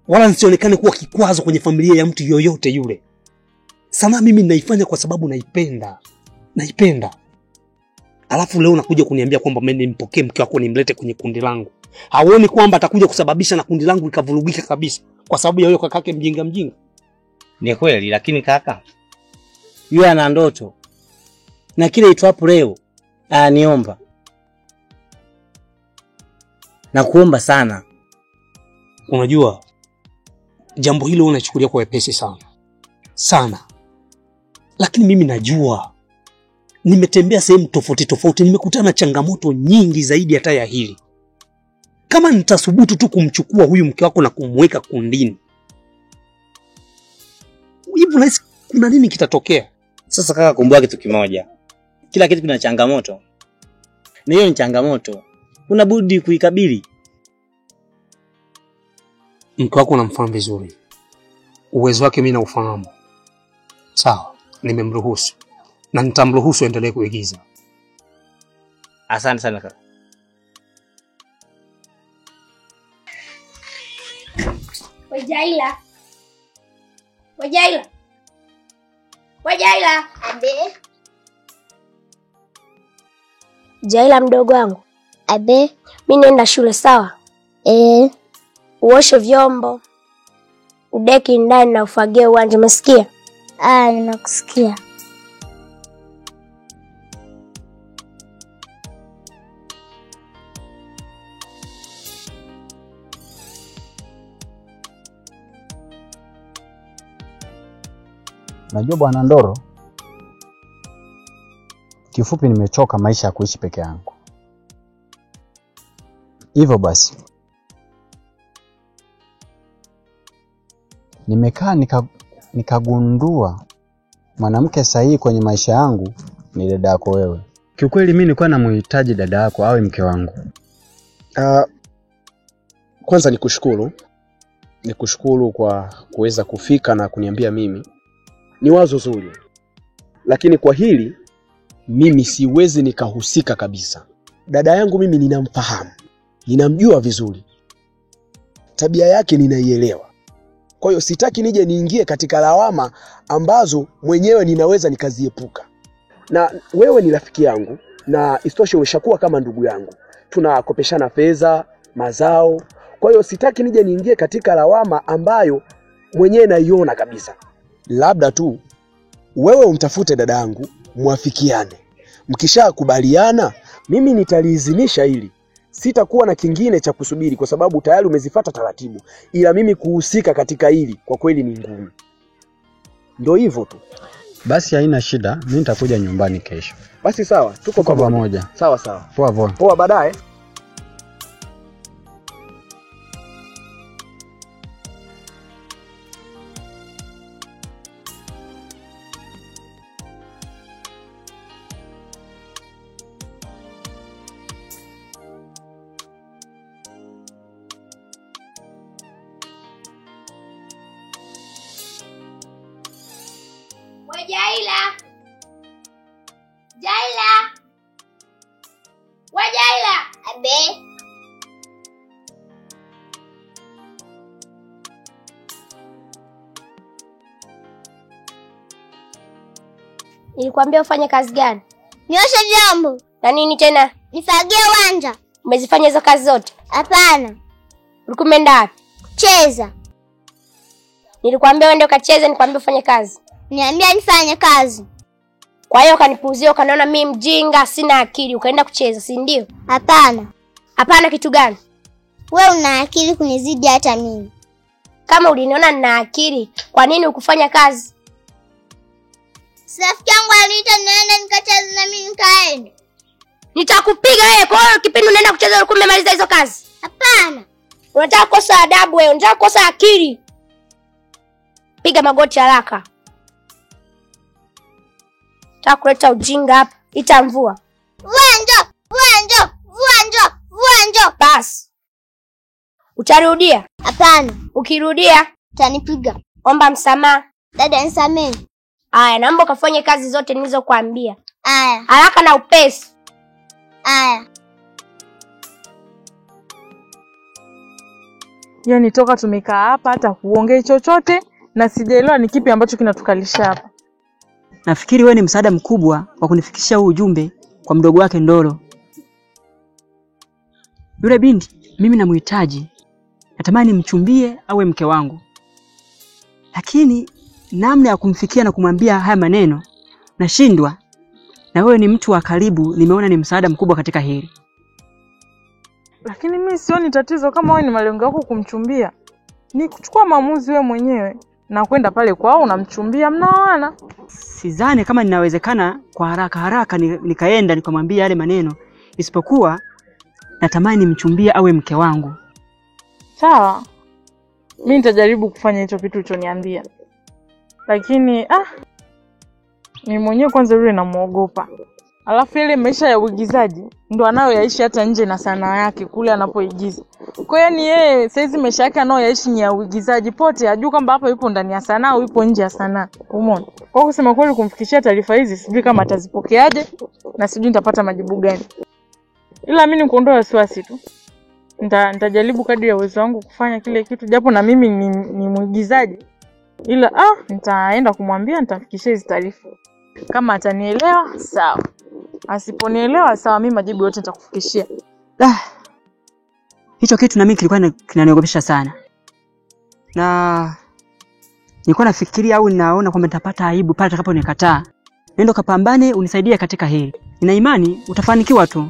Speaker 1: Wala nisionekane kuwa kikwazo kwenye familia ya mtu yoyote yule. Sanaa mimi ninaifanya kwa sababu naipenda. Alafu leo unakuja kuniambia kwamba mimi nimpokee mke wako nimlete kwenye kundi langu. Hauoni kwamba atakuja kusababisha na kundi langu likavurugika kabisa kwa sababu ya huyo kakake mjinga?
Speaker 5: Ni kweli, lakini kaka, yeye ana ndoto. Na kile itwapo leo, niomba. Na kuomba sana.
Speaker 1: Unajua jambo hilo unachukulia kwa wepesi sana. Lakini mimi najua, nimetembea sehemu tofauti, nimekutana na changamoto nyingi zaidi hata ya hili. Kama nitasubutu tu kumchukua huyu mke wako na kumweka kundini, hivi unahisi kuna nini kitatokea?
Speaker 5: Sasa kaka, kumbuka kitu kimoja. Kila kitu kina changamoto. Na hiyo ni changamoto. Unabudi kuikabili.
Speaker 1: Mke wako unamfahamu vizuri. Uwezo wake mimi naufahamu. Sawa, nimemruhusu. Na nitamruhusu endelee kuigiza.
Speaker 5: Asante sana kaka.
Speaker 13: Wajaila. Abe. Jaila mdogo wangu. Abe. Mimi naenda shule, sawa? Uoshe vyombo. Udeki ndani na ufagie uwanja, umesikia? Ninakusikia.
Speaker 8: Najua Bwana Ndoro, kifupi nimechoka maisha ya kuishi peke yangu. Hivyo basi nimekaa nikagundua mwanamke sahihi kwenye maisha yangu ni dada yako wewe. Kiukweli mimi nilikuwa namhitaji dada yako awe mke wangu.
Speaker 10: Kwanza nikushukuru kwa kuweza kufika na kuniambia mimi. Ni wazo zuri. Lakini kwa hili mimi siwezi nikahusika kabisa. Dada yangu mimi ninamfahamu. Ninamjua vizuri. Tabia yake ninaielewa. Kwa hiyo sitaki nije niingie katika lawama ambazo mwenyewe ninaweza nikaziepuka. Na wewe ni rafiki yangu na istoshe umeshakuwa kama ndugu yangu. Tunakopeshana fedha, mazao. Kwa hiyo sitaki nije niingie katika lawama ambayo mwenyewe naiona kabisa. Labda tu wewe umtafute dada yangu, muafikiane. Mkishakubaliana, mimi nitaliizinisha hili. Sitakuwa na kingine cha kusubiri kwa sababu tayari umezifuata taratibu. Ila mimi kuhusika katika hili kwa kweli ni ngumu. Ndio hivyo tu.
Speaker 8: Basi haina shida, mimi nitakuja nyumbani kesho.
Speaker 10: Basi sawa, tuko pamoja. Sawa. Poa baadaye.
Speaker 13: Jaila. Jaila. We Jaila. Abe. Nilikwambia ufanye kazi gani?
Speaker 9: Nioshe vyombo.
Speaker 13: Na nini tena?
Speaker 9: Nifagie uwanja.
Speaker 13: Umezifanya hizo kazi zote?
Speaker 9: Hapana.
Speaker 13: Ulikuwa umeenda wapi?
Speaker 9: Cheza.
Speaker 13: Nilikwambia uende ukacheze, nikwambia ufanye kazi.
Speaker 9: Niambia nifanye kazi.
Speaker 13: Kwa hiyo ukanipuuzia ukaniona mimi mjinga sina akili ukaenda kucheza, si ndio?
Speaker 9: Hapana.
Speaker 13: Hapana kitu gani?
Speaker 9: Wewe una akili kunizidi hata mimi.
Speaker 13: Kama uliniona nina akili, kwa nini ukufanya kazi?
Speaker 9: Rafiki yangu aliita niende nikacheze na mimi nikaenda.
Speaker 13: Nitakupiga wewe. Kwa hiyo kipindi unaenda kucheza ulikuwa umemaliza hizo kazi?
Speaker 9: Hapana.
Speaker 13: Unataka kukosa adabu wewe, unataka kukosa akili. Piga magoti haraka. Nataka kuleta ujinga hapa. Ita mvua.
Speaker 9: Vua njoo.
Speaker 13: Bas. Utarudia?
Speaker 9: Hapana.
Speaker 13: Ukirudia
Speaker 9: utanipiga.
Speaker 13: Omba msamaha.
Speaker 9: Dada nisamehe.
Speaker 13: Aya, naomba ukafanye kazi zote nilizokuambia.
Speaker 9: Aya.
Speaker 13: Haraka na upesi.
Speaker 9: Aya.
Speaker 4: Yaani toka tumekaa hapa hata kuongea chochote na sijaelewa ni kipi ambacho kinatukalisha hapa.
Speaker 14: Nafikiri wewe ni msaada mkubwa wa kunifikishia huu ujumbe kwa mdogo wake Ndolo. Yule binti mimi namhitaji. Natamani mchumbie awe mke wangu. Lakini namna ya kumfikia na kumwambia haya maneno nashindwa. Na wewe ni mtu wa karibu, nimeona ni msaada mkubwa katika hili.
Speaker 4: Lakini mimi sioni tatizo kama wewe ni malengo yako kumchumbia. Ni kuchukua maamuzi wewe mwenyewe na kwenda pale kwao unamchumbia mnaoana.
Speaker 14: Sidhani kama ninawezekana kwa haraka nikaenda nikamwambia yale maneno, isipokuwa natamani mchumbie awe mke wangu.
Speaker 4: Sawa. Mimi nitajaribu kufanya hicho kitu ulichoniambia. Lakini mimi mwenyewe kwanza yule namuogopa. Alafu ile maisha ya uigizaji ndo anayoyaishi hata nje na sanaa yake kule anapoigiza. Kwa hiyo ni yeye saizi maisha yake anayoyaishi ni ya uigizaji pote, hajui kwamba hapa yupo ndani ya sanaa au yupo nje ya sanaa. Umeona? Kwa kusema kweli kumfikishia taarifa hizi sijui kama atazipokeaje na sijui nitapata majibu gani. Ila mimi nikuondoa wasiwasi tu. Nitajaribu kadri ya uwezo wangu kufanya kile kitu japo na mimi ni muigizaji. Ila nitaenda kumwambia nitafikishia hizo taarifa. Kama atanielewa sawa. Asiponielewa sawa, mimi majibu yote nitakufikishia.
Speaker 14: Hicho kitu na mimi kilikuwa kinaniogopesha sana. Na nilikuwa nafikiria au ninaona kwamba nitapata aibu pale atakaponikataa. Nenda kapambane unisaidie katika hili. Nina imani utafanikiwa tu.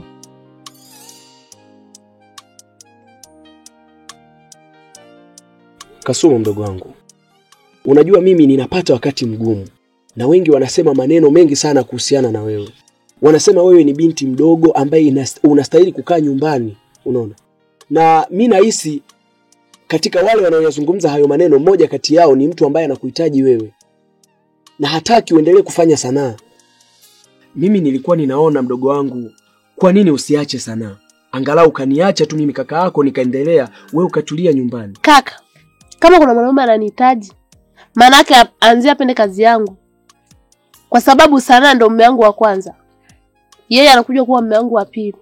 Speaker 10: Kasumu mdogo wangu. Unajua mimi ninapata wakati mgumu. Na wengi wanasema maneno mengi sana kuhusiana na wewe. Wanasema wewe ni binti mdogo ambaye unastahili kukaa nyumbani, unaona? Na mimi nahisi katika wale wanaoyazungumza hayo maneno, mmoja kati yao ni mtu ambaye anakuhitaji wewe. Na hataki uendelee kufanya sanaa. Mimi nilikuwa ninaona mdogo wangu, kwa nini usiache sanaa? Angalau kaniacha tu mimi kaka yako nikaendelea, wewe ukatulia nyumbani.
Speaker 11: Kaka, kama kuna mwanaume ananihitaji, maana yake anzia pende kazi yangu. Kwa sababu sanaa ndo mume wangu wa kwanza. Yeye anakuja kuwa mume wangu wa pili.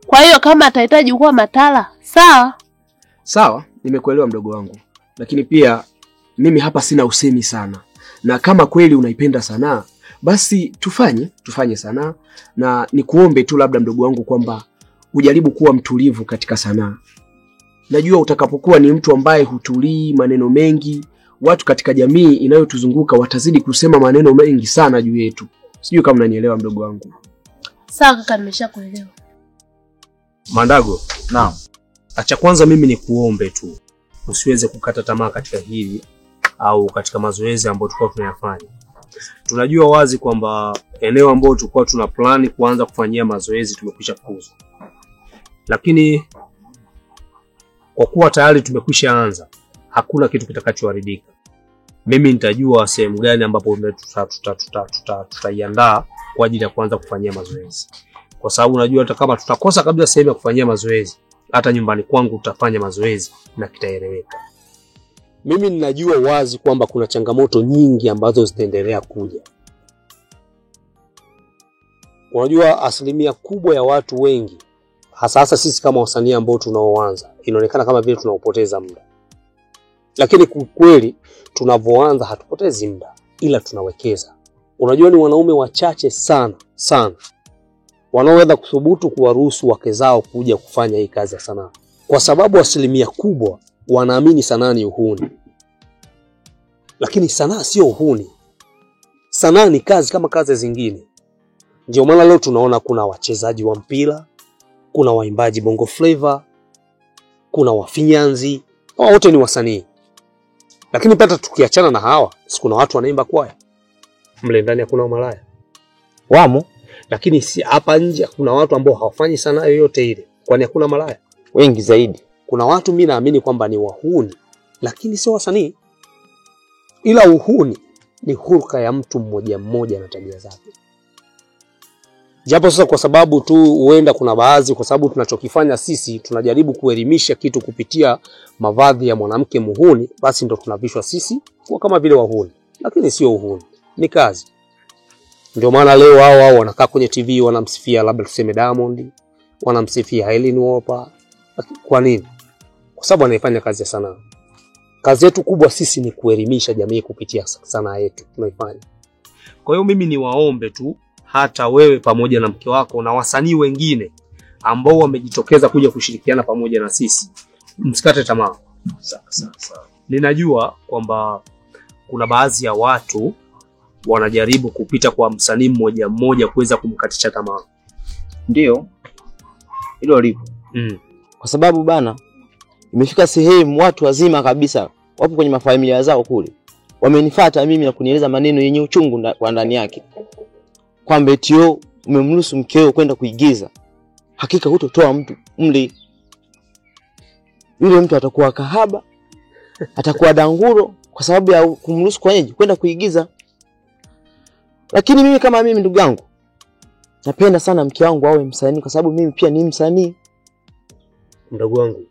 Speaker 11: Kwa hiyo kama atahitaji kuwa matala, sawa?
Speaker 10: Sawa, nimekuelewa mdogo wangu. Lakini pia mimi hapa sina usemi sana. Na kama kweli unaipenda sanaa, basi tufanye sanaa, na nikuombe tu labda mdogo wangu kwamba ujaribu kuwa mtulivu katika sanaa. Najua utakapokuwa ni mtu ambaye hutulii maneno mengi, watu katika jamii inayotuzunguka watazidi kusema maneno mengi sana juu yetu. Sijui kama unanielewa mdogo wangu.
Speaker 11: Sawa kaka, nimeshakuelewa.
Speaker 1: Mandago, naam. Acha kwanza mimi nikuombe tu usiweze kukata tamaa katika hili au katika mazoezi ambayo tulikuwa tunayafanya. Tunajua wazi kwamba eneo ambalo tulikuwa tuna plani kuanza kufanyia mazoezi tumekwisha kuuza. Lakini kwa kuwa tayari tumekwisha anza, hakuna kitu kitakachoharibika. Mimi nitajua sehemu gani ambapo tutaiandaa kwa ajili ya kuanza kufanyia mazoezi. Kwa sababu unajua hata kama tutakosa kabisa sehemu ya kufanyia mazoezi, hata nyumbani kwangu tutafanya mazoezi na kitaeleweka. Mimi ninajua wazi kwamba kuna changamoto nyingi ambazo zitaendelea kuja. Unajua asilimia kubwa ya watu wengi, hasa sisi kama wasanii ambao tunaoanza, inaonekana kama vile tunaupoteza muda. Lakini kweli tunavyoanza hatupotezi muda, ila tunawekeza. Unajua ni wanaume wachache sana wanaoweza kuthubutu kuwaruhusu wake zao kuja kufanya hii kazi ya sanaa. Kwa sababu asilimia kubwa wanaamini sanaa ni uhuni. Lakini sanaa sio uhuni. Sanaa ni kazi kama kazi zingine. Ndio maana leo tunaona kuna wachezaji wa mpira, kuna waimbaji bongo flavor, kuna wafinyanzi, wote ni wasanii. Lakini pata tukiachana na hawa, si kuna watu wanaimba kwaya. Mle ndani hakuna malaya.
Speaker 6: Wamo,
Speaker 1: lakini si hapa nje kuna watu ambao hawafanyi sanaa yoyote ile. Kwani hakuna malaya?
Speaker 6: Wengi zaidi.
Speaker 1: Kuna watu mimi naamini kwamba ni wahuni, lakini sio wasanii. Ila uhuni ni hulka ya mtu mmoja na tabia zake. Japo sasa kwa sababu tu huenda kuna baadhi, kwa sababu tunachokifanya sisi tunajaribu kuelimisha kitu kupitia mavazi ya mwanamke muhuni, basi ndo tunavishwa sisi kwa kama vile wahuni. Lakini sio uhuni, ni kazi. Ndio maana leo wao wanakaa kwenye TV wanamsifia labda tuseme Diamond, wanamsifia Helen Wolper. Kwa nini? Kwa sababu anaifanya kazi ya sanaa. Kazi yetu kubwa sisi ni kuelimisha jamii kupitia sanaa yetu tunaifanya. Kwa hiyo mimi niwaombe tu hata wewe pamoja na mke wako na wasanii wengine ambao wamejitokeza kuja kushirikiana pamoja na sisi, msikate tamaa. Sawa. Ninajua kwamba kuna baadhi ya watu wanajaribu kupita kwa msanii mmoja kuweza kumkatisha tamaa.
Speaker 6: Ndio. Hilo lipo. Kwa sababu bana imefika sehemu watu wazima kabisa wapo kwenye mafamilia zao kule. Wamenifuata mimi na kunieleza maneno yenye uchungu kwa ndani yake. Kwamba etio umemruhusu mkeo kwenda kuigiza. Hakika hutotoa mtu mle. Yule mtu atakuwa kahaba, atakuwa danguro kwa sababu ya kumruhusu kwenda kuigiza. Lakini mimi kama mimi ndugu yangu, napenda sana mke wangu awe msanii kwa sababu mimi pia ni msanii.
Speaker 1: Ndugu wangu.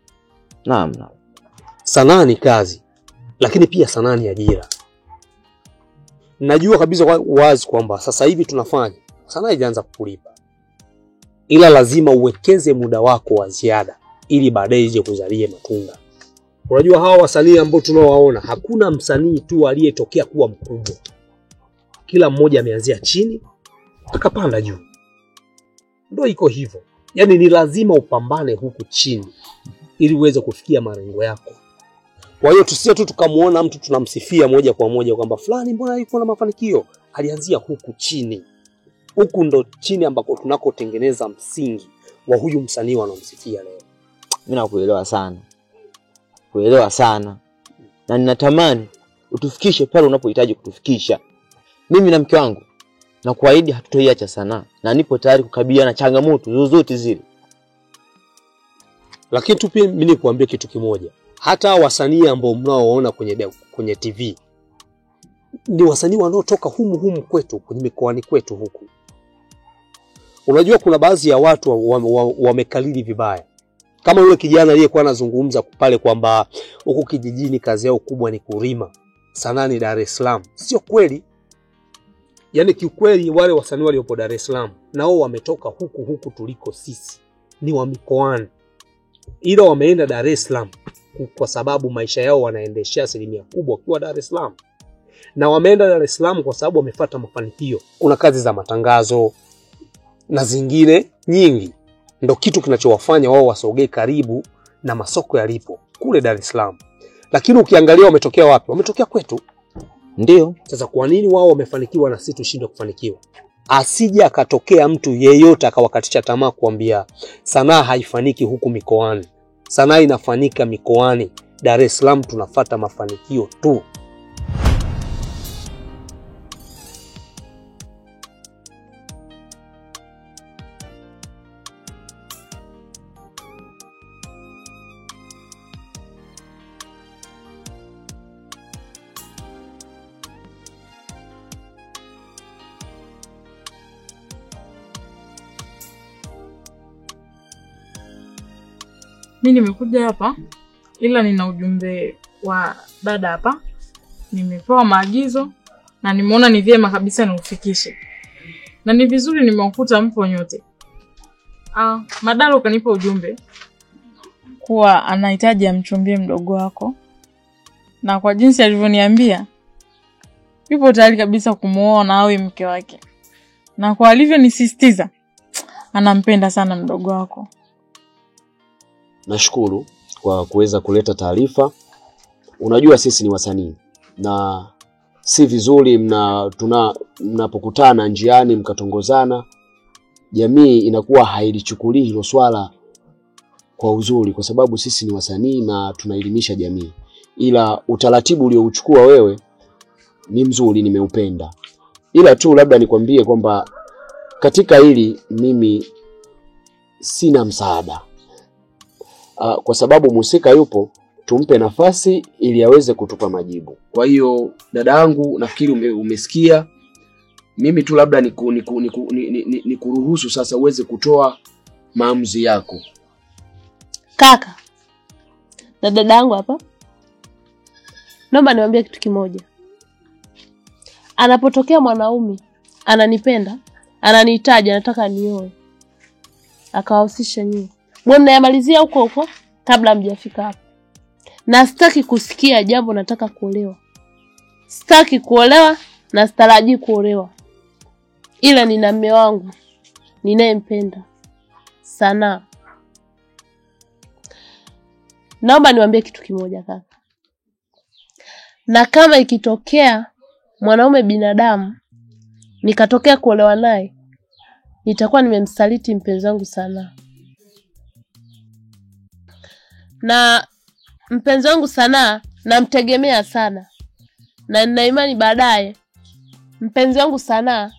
Speaker 6: Naam.
Speaker 1: Sanaa ni kazi, lakini pia sanaa ni ajira. Najua kabisa wazi kwamba sasa hivi tunafanya sanaa haijaanza kukulipa. Ila lazima uwekeze muda wako wa ziada ili baadaye ije kuzalie matunda. Unajua hawa wasanii ambao tunaowaona, hakuna msanii tu aliyetokea kuwa mkubwa. Kila mmoja ameanzia chini akapanda juu. Ndio iko hivyo. Yaani ni lazima upambane huku chini ili uweze kufikia malengo yako. Kwa hiyo tusije tu tukamuona mtu tunamsifia moja kwa moja kwamba fulani mbona yuko na mafanikio, alianzia huku chini. Huku ndo chini ambako tunakotengeneza msingi wa huyu msanii wanaomsifia leo.
Speaker 6: Mimi nakuelewa sana. Kuelewa sana. Na ninatamani utufikishe pale unapohitaji kutufikisha. Mimi na mke wangu na kuahidi hatutoiacha sanaa na nipo tayari kukabiliana na changamoto zozote zile.
Speaker 1: Lakini tu pia mimi nikuambia kitu kimoja. Hata wasanii ambao mnaoona kwenye TV ni wasanii wanaotoka humu kwetu, kwenye mikoani kwetu huku. Unajua kuna baadhi ya watu wamekalili vibaya. Kama yule kijana aliyekuwa anazungumza pale kwamba huko kijijini kazi yao kubwa ni kulima, sanaa ni Dar es Salaam. Sio kweli. Yaani kiukweli wale wasanii waliopo Dar es Salaam nao wametoka huku tuliko sisi. Ni wa mikoani. Ila wameenda Dar es Salaam kwa sababu maisha yao wanaendeshia asilimia kubwa kwa Dar es Salaam. Na wameenda Dar es Salaam kwa sababu wamefuata mafanikio. Kuna kazi za matangazo na zingine nyingi. Ndio kitu kinachowafanya wao wasogee karibu na masoko yalipo kule Dar es Salaam. Lakini ukiangalia wametokea wapi? Wametokea kwetu.
Speaker 6: Ndio.
Speaker 1: Sasa kwa nini wao wamefanikiwa na sisi tushindwe kufanikiwa? Asije akatokea mtu yeyote akawakatisha tamaa kuambia sanaa haifaniki huku mikoani. Sanaa inafanyika mikoani. Dar es Salaam tunafuata mafanikio tu.
Speaker 4: Mimi nimekuja hapa ila nina ujumbe wa dada hapa. Nimepewa maagizo na nimeona ni vyema kabisa niufikishe. Na ni vizuri nimeukuta mpo nyote. Madalo kanipa ujumbe kuwa anahitaji amchumbie mdogo wako. Na kwa jinsi alivyoniambia, yupo tayari kabisa kumuoa na awe mke wake. Na kwa alivyonisisitiza, anampenda sana mdogo wako.
Speaker 10: Nashukuru kwa kuweza kuleta taarifa. Unajua sisi ni wasanii na si vizuri mnapokutana njiani mkatongozana, jamii inakuwa hailichukulii hilo swala kwa uzuri, kwa sababu sisi ni wasanii na tunaelimisha jamii. Ila utaratibu uliouchukua wewe ni mzuri, nimeupenda. Ila tu labda nikwambie kwamba katika hili mimi sina msaada. Kwa sababu musika yupo, tumpe nafasi ili aweze kutupa majibu. Kwa hiyo dada yangu, nafikiri umesikia. Mimi tu labda nikuruhusu sasa uweze kutoa maamuzi yako.
Speaker 11: Kaka, na dada yangu hapa, naomba niwaambie kitu kimoja. Anapotokea mwanaume ananipenda, ananihitaji, anataka nioe, akawahusisha nyinyi, mwe mnayamalizia huko kabla mjafika hapo. Na sitaki kusikia jambo nataka kuolewa. Sitaki kuolewa na sitaraji kuolewa. Ila nina mume wangu ninayempenda sana. Naomba niwaambie kitu kimoja kaka. Na kama ikitokea mwanaume binadamu nikatokea kuolewa naye, nitakuwa nimemsaliti mpenzi wangu sana. Na mpenzi wangu sana namtegemea sana. Na nina imani baadaye mpenzi wangu sana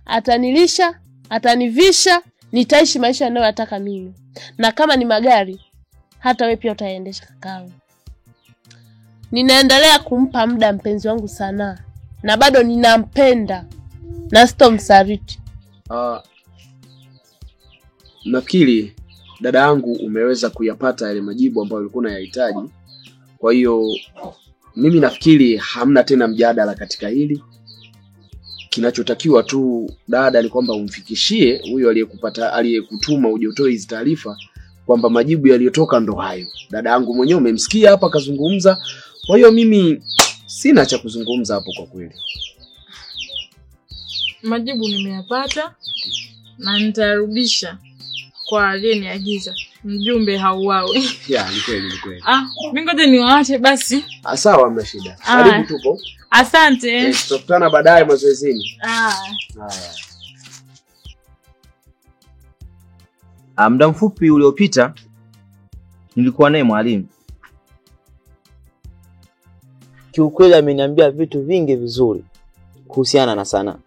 Speaker 11: atanilisha, atanivisha, nitaishi maisha ninayotaka mimi. Na kama ni magari, hata wewe pia utaendesha kakaangu. Ninaendelea kumpa muda mpenzi wangu sana, na bado ninampenda na sitomsaliti.
Speaker 10: Nafikiri dada yangu umeweza kuyapata yale majibu ambayo ulikuwa unayahitaji. Kwa hiyo mimi nafikiri hamna tena mjadala katika hili. Kinachotakiwa tu dada ni kwamba umfikishie huyo aliyekutuma uje utoe hizo taarifa kwamba majibu yaliyotoka ndo hayo. Dada yangu mwenyewe umemsikia hapa kazungumza. Kwa hiyo mimi sina cha kuzungumza hapo kwa kweli.
Speaker 4: Majibu nimeyapata na nitarudisha kwa aliyeniagiza. Mjumbe hauawe.
Speaker 10: Ya, ni kweli, ni kweli.
Speaker 4: Mimi ngoja niwaache basi.
Speaker 10: Sawa, hamna shida. Karibu tupo.
Speaker 4: Asante.
Speaker 10: Tutakutana baadaye mazoezini.
Speaker 2: Muda mfupi uliopita nilikuwa naye mwalimu.
Speaker 6: Kiukweli ameniambia vitu vingi vizuri kuhusiana na sanaa.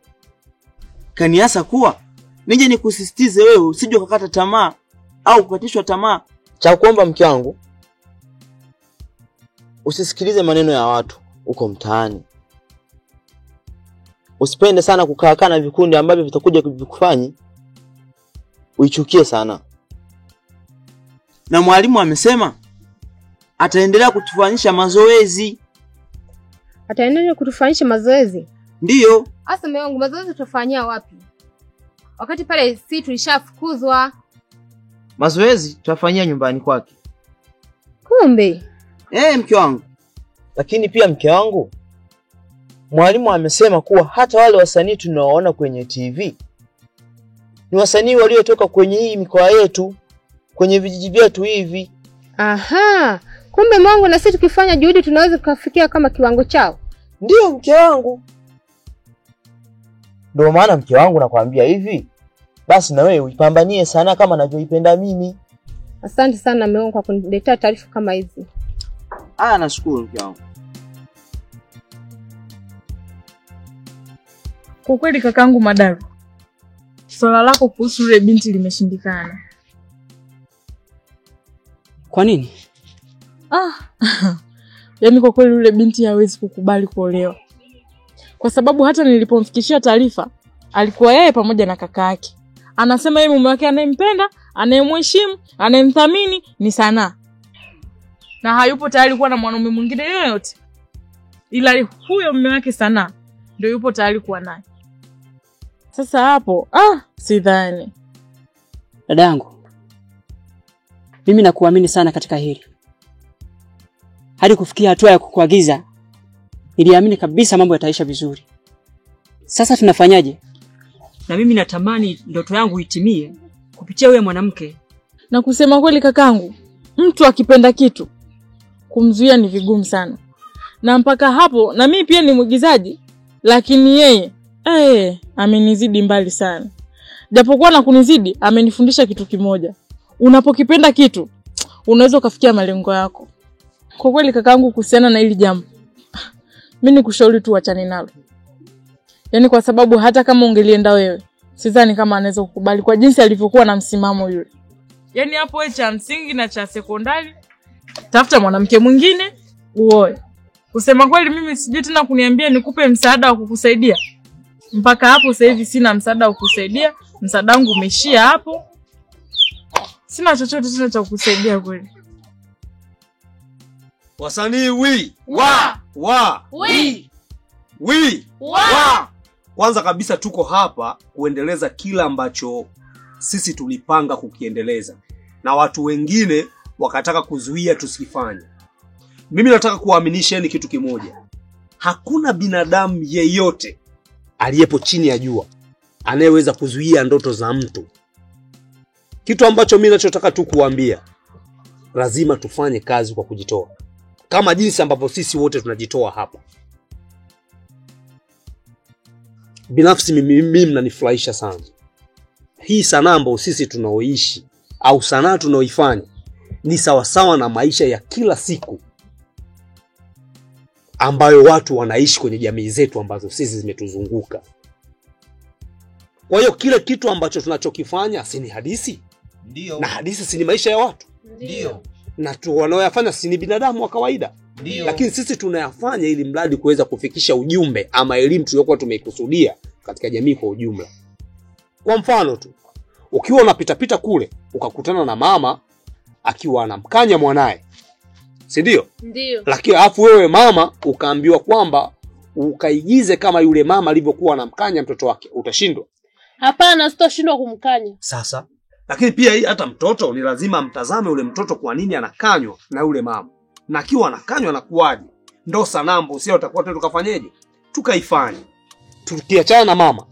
Speaker 15: Kaniasa kuwa nije nikusisitize wewe usije ukakata tamaa au kukatishwa tamaa.
Speaker 6: Cha kuomba mke wangu, usisikilize maneno ya watu uko mtaani. Usipende sana kukaa na vikundi ambavyo vitakuja kukufanya uichukie sana.
Speaker 15: Na mwalimu amesema ataendelea kutufanyisha mazoezi.
Speaker 3: Ataendelea kutufanyisha mazoezi?
Speaker 15: Ndiyo.
Speaker 3: Asa mume wangu, mazoezi tutafanyia wapi? Wakati pale si tulishafukuzwa.
Speaker 2: Mazoezi tutafanyia nyumbani kwake.
Speaker 3: Kumbe.
Speaker 15: Mke wangu.
Speaker 6: Lakini pia mke wangu, mwalimu amesema kuwa hata wale wasanii tunaoona kwenye TV ni wasanii waliotoka kwenye hii mikoa yetu, kwenye vijiji vyetu hivi.
Speaker 3: Kumbe Mungu, na sisi tukifanya juhudi tunaweza kufikia kama kiwango chao.
Speaker 6: Ndio mke wangu. Ndio maana mke wangu nakwambia hivi, basi na wewe uipambanie sana kama ninavyoipenda mimi.
Speaker 3: Asante sana mume wangu kwa kuniletea taarifa kama hizi.
Speaker 15: Nashukuru mke wangu.
Speaker 4: Kwa kweli kakaangu Madaru, swala lako kuhusu yule binti limeshindikana.
Speaker 14: Kwa nini?
Speaker 4: Yaani kwa kweli yule binti hawezi kukubali kuolewa. Kwa sababu hata nilipomfikishia taarifa, alikuwa yeye pamoja na kaka yake. Anasema yeye mume wake anayempenda, anayemheshimu, anayemthamini ni Sanaa. na hayupo tayari kuwa na mwanaume mwingine yoyote, ila huyo mume wake Sanaa ndio yupo tayari kuwa naye. Sasa hapo sidhani.
Speaker 14: Dadangu, mimi nakuamini sana katika hili. Hadi kufikia hatua ya kukuagiza, niliamini kabisa mambo yataisha vizuri. Sasa tunafanyaje? Na mimi natamani ndoto yangu itimie kupitia wewe mwanamke.
Speaker 4: Na kusema kweli kakangu, mtu akipenda kitu kumzuia ni vigumu sana. Na mpaka hapo na mimi pia ni mwigizaji, lakini yeye amenizidi mbali sana. Japokuwa na kunizidi, amenifundisha kitu kimoja. Unapokipenda kitu, unaweza kufikia malengo yako. Kwa kweli kakangu, kuhusiana na hili jambo, mimi nikushauri tu achane nalo. Yaani kwa sababu hata kama ungelienda wewe, sidhani kama anaweza kukubali kwa jinsi alivyokuwa na msimamo yule. Yaani hapo wewe cha msingi na cha sekondari, tafuta mwanamke mwingine uoe. Kusema kweli mimi sijui tena kuniambia nikupe msaada wa kukusaidia. Mpaka hapo sasa hivi sina msaada wa kukusaidia. Msaada wangu umeishia hapo. Sina chochote tena cha kukusaidia kweli.
Speaker 1: Wasanii wi kwanza kabisa tuko hapa kuendeleza kila ambacho sisi tulipanga kukiendeleza, na watu wengine wakataka kuzuia tusikifanye. Mimi nataka kuwaaminisheni kitu kimoja. Hakuna binadamu yeyote aliyepo chini ya jua anayeweza kuzuia ndoto za mtu. Kitu ambacho mimi nachotaka tu kuambia, lazima tufanye kazi kwa kujitoa, kama jinsi ambavyo sisi wote tunajitoa hapa. Binafsi mimi mnanifurahisha sana. Hii sanaa ambayo sisi tunaoishi au sanaa tunaoifanya ni sawasawa na maisha ya kila siku ambayo watu wanaishi kwenye jamii zetu ambazo sisi zimetuzunguka. Kwa hiyo kile kitu ambacho tunachokifanya si ni hadithi?
Speaker 2: Ndio.
Speaker 1: Na hadithi si ni maisha ya watu?
Speaker 2: Ndio.
Speaker 1: Na wanaoyafanya si ni binadamu wa kawaida?
Speaker 2: Ndio.
Speaker 1: Lakini sisi tunayafanya ili mradi kuweza kufikisha ujumbe ama elimu tuliyokuwa tumeikusudia katika jamii kwa ujumla. Kwa mfano tu, ukiwa unapita kule ukakutana na mama akiwa anamkanya mwanae, si ndio?
Speaker 11: Ndio.
Speaker 1: Lakini afu wewe mama ukaambiwa kwamba ukaigize kama yule mama alivyokuwa anamkanya mtoto wake, utashindwa?
Speaker 11: Hapana, sitashindwa kumkanya.
Speaker 1: Sasa lakini pia hata mtoto ni lazima mtazame ule mtoto kwa nini anakanywa na yule mama, na akiwa anakanywa anakuaje. Ndio sanambo sio utakuwa tu tukafanyeje tukaifanye. Tukiachana na mama,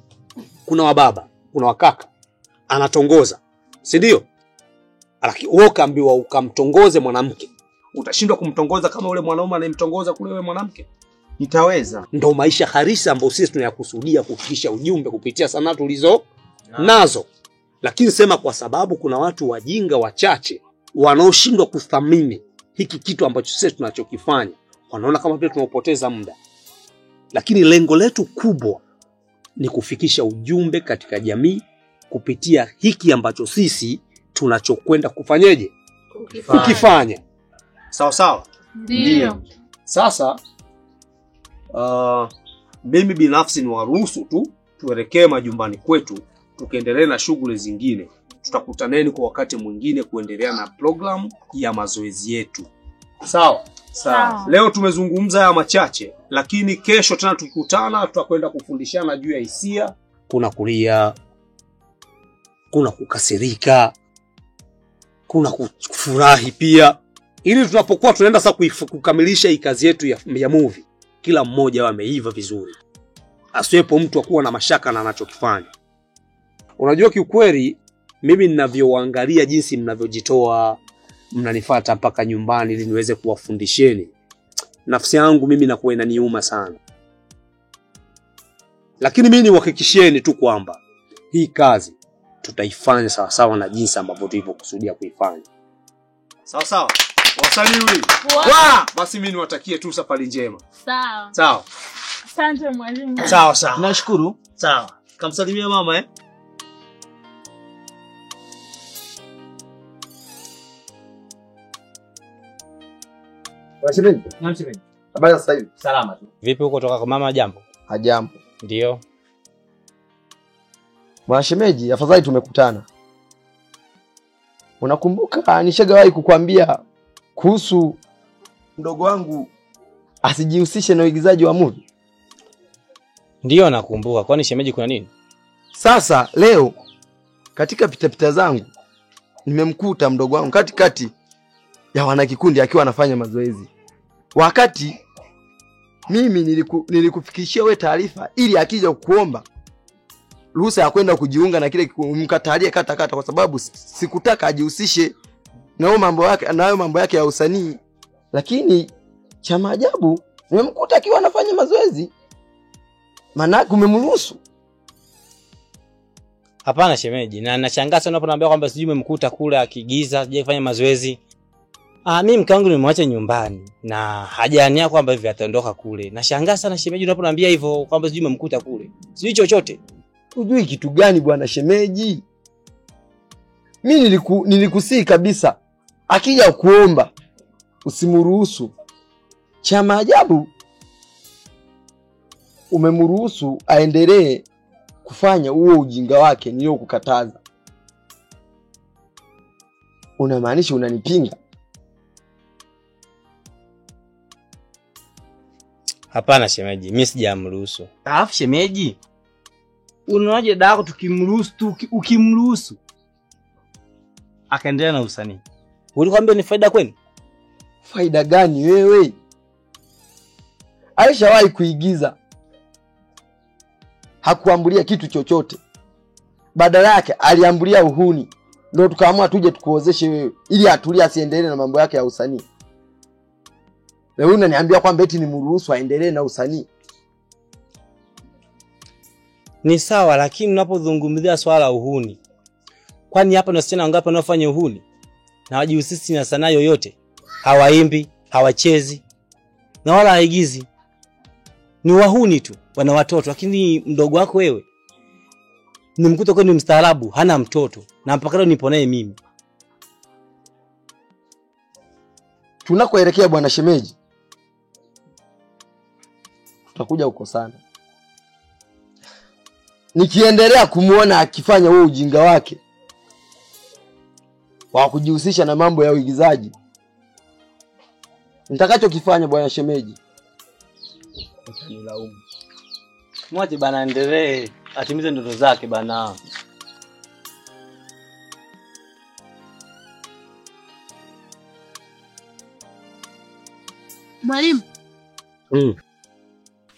Speaker 1: kuna wababa, kuna wakaka anatongoza, si ndio? Lakini wewe kaambiwa ukamtongoze mwanamke, utashindwa kumtongoza kama yule mwanaume anayemtongoza kule yule mwanamke?
Speaker 2: Nitaweza.
Speaker 1: Ndio maisha harisi ambayo sisi tunayakusudia kufikisha ujumbe kupitia sanaa tulizo nazo. Lakini sema kwa sababu kuna watu wajinga wachache wanaoshindwa kuthamini hiki kitu ambacho sisi tunachokifanya, wanaona kama vile tunapoteza muda. Lakini lengo letu kubwa ni kufikisha ujumbe katika jamii kupitia hiki ambacho sisi tunachokwenda kufanyeje? Kukifanya. Sawa sawa?
Speaker 11: Ndio.
Speaker 1: Sasa mimi binafsi ni waruhusu tu tuelekee majumbani kwetu tukiendelea na shughuli zingine. Tutakutaneni kwa wakati mwingine kuendelea na program ya mazoezi yetu. Sawa? Sawa. Leo tumezungumza haya machache, lakini kesho tena tukikutana tutakwenda kufundishana juu ya hisia. Kuna kulia, kuna kukasirika, kuna kufurahi pia. Ili tunapokuwa tunaenda sasa kukamilisha hii kazi yetu ya movie, kila mmoja ameiva vizuri. Asiwepo mtu akuwa na mashaka na anachokifanya. Unajua kiukweli mimi ninavyoangalia jinsi mnavyojitoa, mnanifuata mpaka nyumbani ili niweze kuwafundisheni, nafsi yangu mimi inakuwa inaniuma sana. Lakini mimi niwahakikishieni tu kwamba hii kazi tutaifanya sawa sawa na jinsi ambavyo tulivyokusudia kuifanya. Sawa sawa. Wasaliwi. Basi mimi niwatakie tu safari njema.
Speaker 11: Sawa.
Speaker 1: Sawa.
Speaker 4: Asante mwalimu.
Speaker 1: Sawa sawa.
Speaker 2: Nashukuru.
Speaker 1: Sawa. Kamsalimia mama
Speaker 12: Washemeji?
Speaker 2: Naam shemeji.
Speaker 12: Habari sasa hivi?
Speaker 2: Salama tu.
Speaker 5: Vipi huko toka kwa mama jambo?
Speaker 12: Hajambo.
Speaker 5: Ndio.
Speaker 12: Bwana shemeji, afadhali tumekutana. Unakumbuka nishagawahi kukuambia kuhusu
Speaker 7: mdogo wangu asijihusishe na uigizaji wa movie?
Speaker 5: Ndio nakumbuka. Kwani shemeji kuna nini?
Speaker 7: Sasa leo katika pitapita zangu nimemkuta mdogo wangu katikati ya wanakikundi akiwa anafanya mazoezi. Wakati mimi nilikufikishia we taarifa ili akija kukuomba ruhusa ya kwenda kujiunga na kile mkatalie kata kwa sababu sikutaka ajihusishe na mambo yake ya usanii. Lakini cha maajabu nimemkuta akiwa anafanya mazoezi. Maana umemruhusu?
Speaker 5: Hapana shemeji, na nashangaa sana unaponaambia kwamba sijui umemkuta kule akigiza, sije kufanya mazoezi. Mimi mke wangu nimemwacha nyumbani na hajania kwamba hivi ataondoka kule. Nashangaa sana shemeji unaponaambia hivyo kwamba sijui umemkuta kule. Sijui chochote.
Speaker 7: Unajui kitu gani bwana shemeji? Mimi nilikusii kabisa. Akija kuomba usimruhusu. Cha maajabu umemruhusu aendelee kufanya huo ujinga wake niliokukataza. Unamaanisha unanipinga?
Speaker 5: Hapana shemeji, mimi sijamruhusu.
Speaker 15: Alafu shemeji, unaonaje dako tukimruhusu ukimruhusu akaendelea na usanii?
Speaker 5: Ulikwambia ni faida kwenu?
Speaker 7: Faida gani wewe? Alishawahi kuigiza. Hakuambulia kitu chochote. Badala yake aliambulia uhuni. Ndio tukaamua tuje tukuozeshe wewe ili atulie asiendelee na mambo yake ya usanii. Wewe unaniambia kwamba eti nimruhusu aendelee na usanii?
Speaker 5: Ni sawa, lakini unapozungumzia swala la uhuni, kwani hapa na wasichana wangapi wanaofanya uhuni na wajihusisi na sanaa yoyote? Hawaimbi, hawachezi na wala haigizi. Ni wahuni tu, wana watoto. Lakini mdogo wako wewe nimkuta kwa ni mstaarabu, hana mtoto na mpaka leo nipo naye mimi.
Speaker 7: Tunakoelekea bwana shemeji, tutakuja huko sana. Nikiendelea kumuona akifanya huo ujinga wake wa kujihusisha na mambo ya uigizaji, nitakachokifanya bwana shemeji utanilaumu.
Speaker 5: Mwache bana endelee, atimize ndoto zake bana.
Speaker 11: Mwalimu.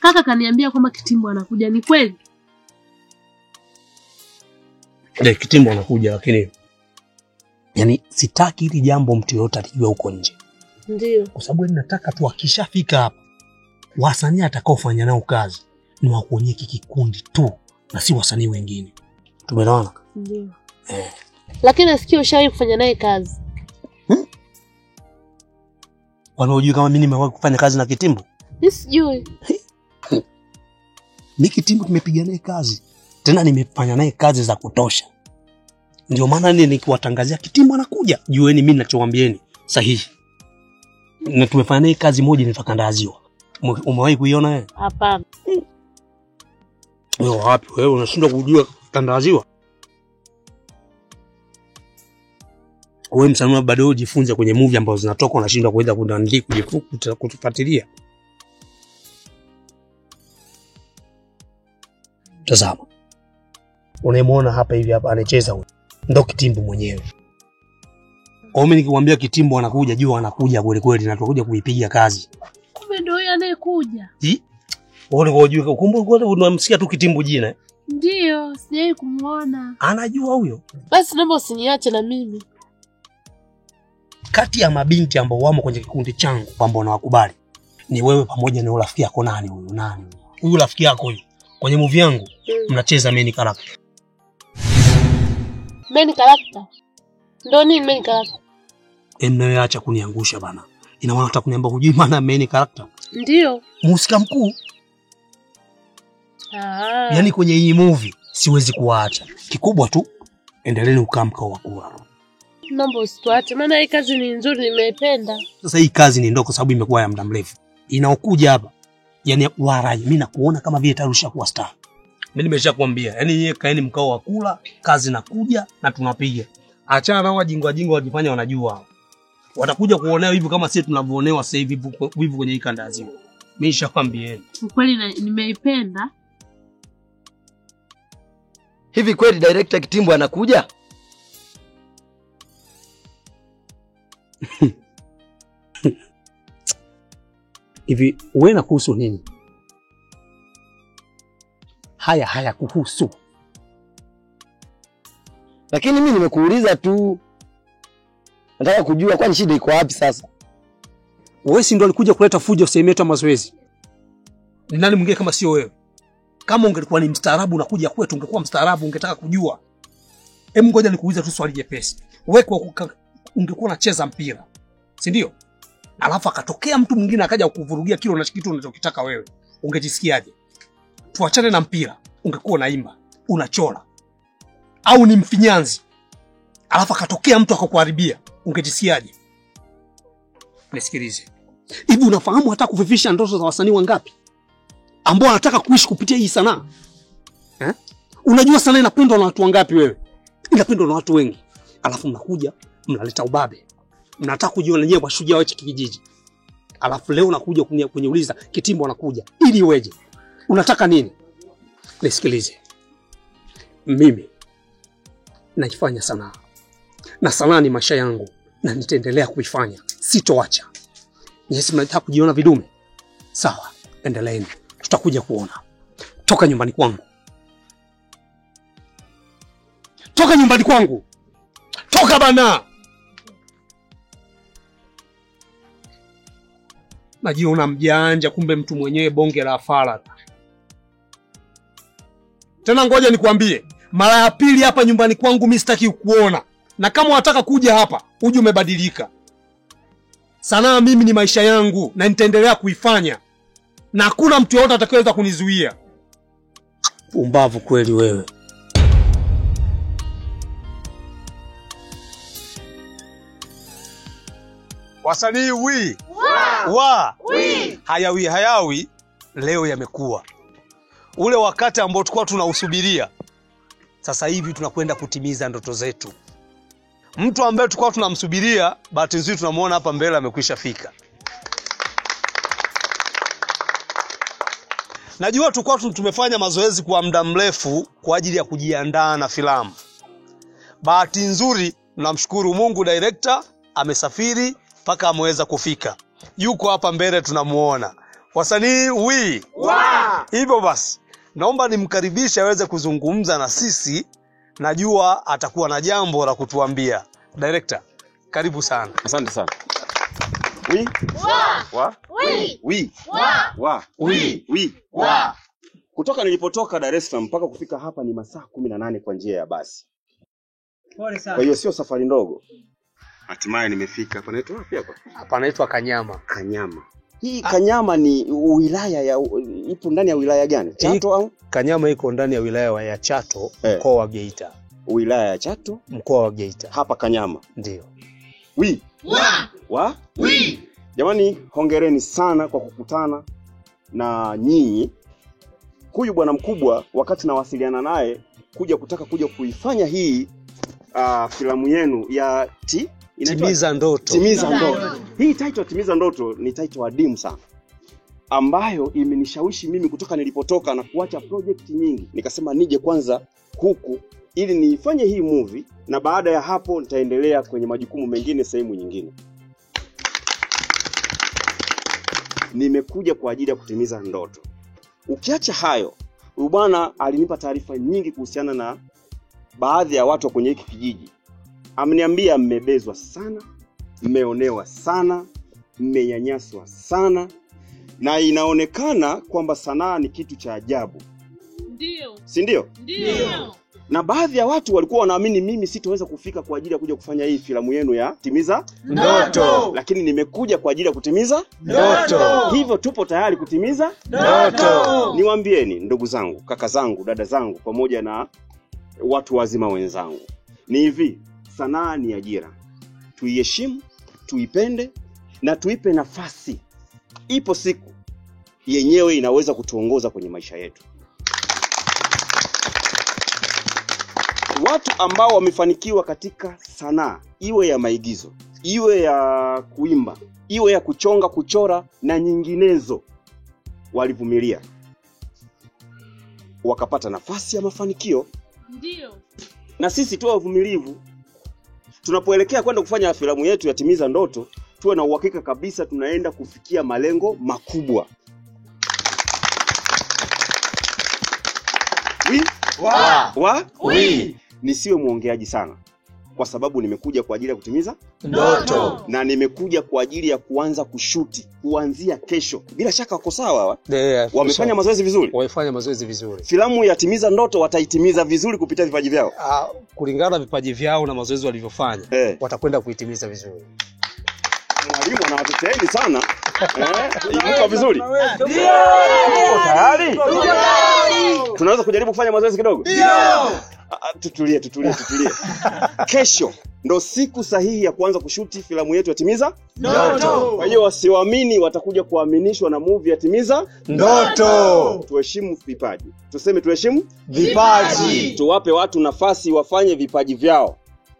Speaker 11: Kaka kaniambia kwamba Kitimbo anakuja, ni kweli?
Speaker 1: Kitimbo anakuja, lakini yani sitaki hili jambo mtu yote alijue huko nje.
Speaker 11: Ndio.
Speaker 1: Kwa sababu ninataka tu akishafika hapa wasanii atakaofanya nao kazi ni wa kwenye kikundi tu na si wasanii wengine. Tumeelewana?
Speaker 11: Ndio. Lakini nasikia ushawahi kufanya naye kazi.
Speaker 1: Wanaojua kama mimi nimewahi kufanya kazi na Kitimbo?
Speaker 11: Mimi sijui.
Speaker 1: Mimi Kitimbo tumepiga naye kazi. Tena nimefanya naye kazi za kutosha. Ndio maana nikiwatangazia Kitimbo anakuja, jueni mimi ninachowaambieni sahihi. Na tumefanya naye kazi moja nitakandaziwa. Umewahi kuiona wewe?
Speaker 11: Hapana.
Speaker 1: Wewe wapi? Wewe unashindwa kujua kutandaziwa? Wewe msanii bado ujifunze kwenye movie ambazo zinatoka, unashindwa kuweza kuandika kufuatilia. Tazama. Unayemwona hapa hivi hapa anacheza huyo. Ndio Kitimbo mwenyewe. Kwa mimi nikikwambia Kitimbo anakuja, jua anakuja kweli kweli na tutakuja kuipiga kazi.
Speaker 11: Kumbe ndio yeye anayekuja.
Speaker 1: Wewe unajua kumbe unamsikia tu Kitimbo jina.
Speaker 11: Ndio, sijai kumuona.
Speaker 1: Anajua huyo.
Speaker 11: Basi naomba usiniache na mimi.
Speaker 1: Kati ya mabinti ambao wamo kwenye kikundi changu kwamba nawakubali ni wewe pamoja na rafiki yako. Nani huyo? Nani huyo rafiki yako huyo? Kwenye movie yangu mnacheza main character.
Speaker 11: Main character? Ndio nini main character?
Speaker 1: Mnayeacha kuniangusha bana. Ina maana utakuniambia hujui maana main character?
Speaker 11: Ndio.
Speaker 1: Mhusika mkuu. Yaani kwenye hii movie siwezi kuacha. Kikubwa tu endeleeni ukamka wa kula.
Speaker 11: Naomba usituache, maana hii kazi ni nzuri, nimeipenda.
Speaker 1: Sasa hii kazi ni ndogo kwa sababu imekuwa ya muda mrefu. Inaokuja hapa, yani warai mimi nakuona kama vile tarusha kuwa star. Mimi nimeshakwambia, yani yeye kaeni mkao wa kula, kazi nakuja na tunapiga. Achana na wajingo wajifanya wanajua. Watakuja kuonea hivi kama sisi tunavyoonewa sasa hivi kwenye hii kanda nzima. Mimi nishakwambieni.
Speaker 11: Ukweli nimeipenda.
Speaker 12: Hivi kweli director Kitimbo anakuja?
Speaker 1: Hivi wewe na kuhusu nini? Haya kuhusu.
Speaker 7: Lakini mimi nimekuuliza tu. Nataka kujua kwani shida iko wapi sasa?
Speaker 1: Wewe si ndo alikuja kuleta fujo sehemu yetu ya mazoezi. Ni nani mwingine kama sio wewe? Kama ungelikuwa ni mstaarabu unakuja kwetu ungekuwa mstaarabu ungetaka kujua. Hebu ngoja nikuulize tu swali jepesi. Wewe ungekuwa unacheza mpira. Si ndio? Alafu akatokea mtu mwingine akaja kukuvurugia kile unachokitaka wewe. Ungejisikiaje? Tuachane na mpira. Ungekuwa unaimba, unachora. Au ni mfinyanzi. Alafu akatokea mtu akakuharibia. Ungejisikiaje? Nisikilize. Hivi unafahamu hata kufifisha ndoto za wasanii wangapi ambao wanataka kuishi kupitia hii sanaa? Unajua sanaa inapendwa na watu wangapi wewe? Inapendwa na watu wengi. Alafu mnakuja, mnaleta ubabe. Mnataka kujiona nyewe washujaa wa kijiji. Alafu leo unakuja kuniuliza Kitimbo anakuja. Ili weje? Unataka nini? Nisikilize. Mimi naifanya sanaa. Na sanaa ni maisha yangu na nitaendelea kuifanya. Sitoacha. Nyesi mnataka kujiona vidume? Sawa, endeleeni. Tutakuja kuona. Toka nyumbani kwangu. Toka nyumbani kwangu. Toka bana. Najiona mjanja kumbe mtu mwenyewe bonge la afara. Tena ngoja nikwambie, mara ya pili hapa nyumbani kwangu mimi sitaki kukuona. Na kama unataka kuja hapa, uje umebadilika. Sanaa mimi ni maisha yangu na nitaendelea kuifanya. Na hakuna mtu yote atakayeweza kunizuia. Pumbavu kweli wewe. Wasanii hayawi leo yamekuwa. Ule wakati ambao tulikuwa tunausubiria. Sasa hivi tunakwenda kutimiza ndoto zetu. Mtu ambaye tulikuwa tunamsubiria, bahati nzuri tunamuona hapa mbele amekwisha fika. Najua tulikuwa tumefanya mazoezi kwa muda mrefu kwa ajili ya kujiandaa na filamu. Bahati nzuri namshukuru Mungu, director amesafiri mpaka ameweza kufika. Yuko hapa mbele tunamuona. Wasanii hivyo basi, naomba nimkaribishe aweze kuzungumza na sisi. Najua atakuwa na jambo la kutuambia. Director, karibu sana.
Speaker 16: Asante sana. Kutoka nilipotoka Dar es Salaam mpaka kufika hapa ni masaa 18 kwa njia ya basi.
Speaker 1: Pole sana.
Speaker 16: Kwa hiyo sio safari ndogo. Hatimaye nimefika. Hapa naitwa wapi hapa?
Speaker 1: Hapa naitwa Kanyama.
Speaker 16: Kanyama. Hii Kanyama ni wilaya ya ipo ndani ya wilaya gani? Chato au?
Speaker 1: Kanyama iko ndani ya wilaya ya Chato, mkoa wa Geita.
Speaker 16: Wilaya ya Chato,
Speaker 1: mkoa wa Geita.
Speaker 16: Hapa Kanyama.
Speaker 1: Ndio.
Speaker 16: Jamani, hongereni sana kwa kukutana na nyinyi. Huyu bwana mkubwa wakati nawasiliana naye kutaka kuja kuifanya hii filamu yenu ya
Speaker 1: Timiza Ndoto.
Speaker 16: Timiza Ndoto. Hii title Timiza Ndoto ni title adimu sana, ambayo imenishawishi mimi kutoka nilipotoka na kuacha project nyingi. Nikasema nije kwanza huku ili niifanye hii movie, na baada ya hapo nitaendelea kwenye majukumu mengine sehemu nyingine. Nimekuja kwa ajili ya kutimiza ndoto. Ukiacha hayo, huyu bwana alinipa taarifa nyingi kuhusiana na baadhi ya watu kwenye hiki kijiji. Ameniambia mmebezwa sana, mmeonewa sana, mmenyanyaswa sana, na inaonekana kwamba sanaa ni kitu cha ajabu.
Speaker 11: Ndio.
Speaker 16: Si ndio?
Speaker 11: Ndio.
Speaker 16: Na baadhi ya watu walikuwa wanaamini mimi sitoweza kufika kwa ajili ya kuja kufanya hii filamu yenu ya Timiza
Speaker 1: Ndoto.
Speaker 16: Lakini nimekuja kwa ajili ya kutimiza
Speaker 1: ndoto.
Speaker 16: Hivyo tupo tayari kutimiza
Speaker 1: ndoto.
Speaker 16: Niwaambieni ndugu zangu, kaka zangu, dada zangu, pamoja na watu wazima wenzangu. Ni hivi, sanaa ni ajira. Tuiheshimu, tuipende na tuipe nafasi. Ipo siku yenyewe inaweza kutuongoza kwenye maisha yetu. Watu ambao wamefanikiwa katika sanaa, iwe ya maigizo, iwe ya kuimba, iwe ya kuchonga, kuchora na nyinginezo, walivumilia wakapata nafasi ya mafanikio.
Speaker 11: Ndio.
Speaker 16: Na sisi tuwe wavumilivu. Tunapoelekea kwenda kufanya filamu yetu ya Timiza Ndoto, tuwe na uhakika kabisa tunaenda kufikia malengo makubwa. Nisiwe muongeaji sana, kwa sababu nimekuja kwa ajili ya kutimiza ndoto. Na nimekuja kwa ajili ya kuanza kushuti kuanzia kesho. Bila shaka wako sawa wamefanya mazoezi vizuri.
Speaker 1: Wamefanya mazoezi vizuri.
Speaker 16: Filamu ya Timiza Ndoto wataitimiza vizuri kupitia vipaji vyao.
Speaker 1: Kulingana na vipaji vyao na mazoezi walivyofanya, watakwenda kuitimiza vizuri.
Speaker 16: Mwalimu anawateteeni sana. Ibuka vizuri.
Speaker 12: Ndio.
Speaker 16: Tayari? Tunaweza kujaribu kufanya mazoezi kidogo?
Speaker 12: Ndio.
Speaker 16: Tutulie. Kesho ndo siku sahihi ya kuanza kushuti filamu yetu ya Timiza Ndoto. Kwa hiyo wasiwaamini watakuja kuaminishwa na movie ya Timiza Ndoto. Tuheshimu vipaji. Tuseme tuheshimu vipaji. Tuwape watu nafasi wafanye vipaji vyao.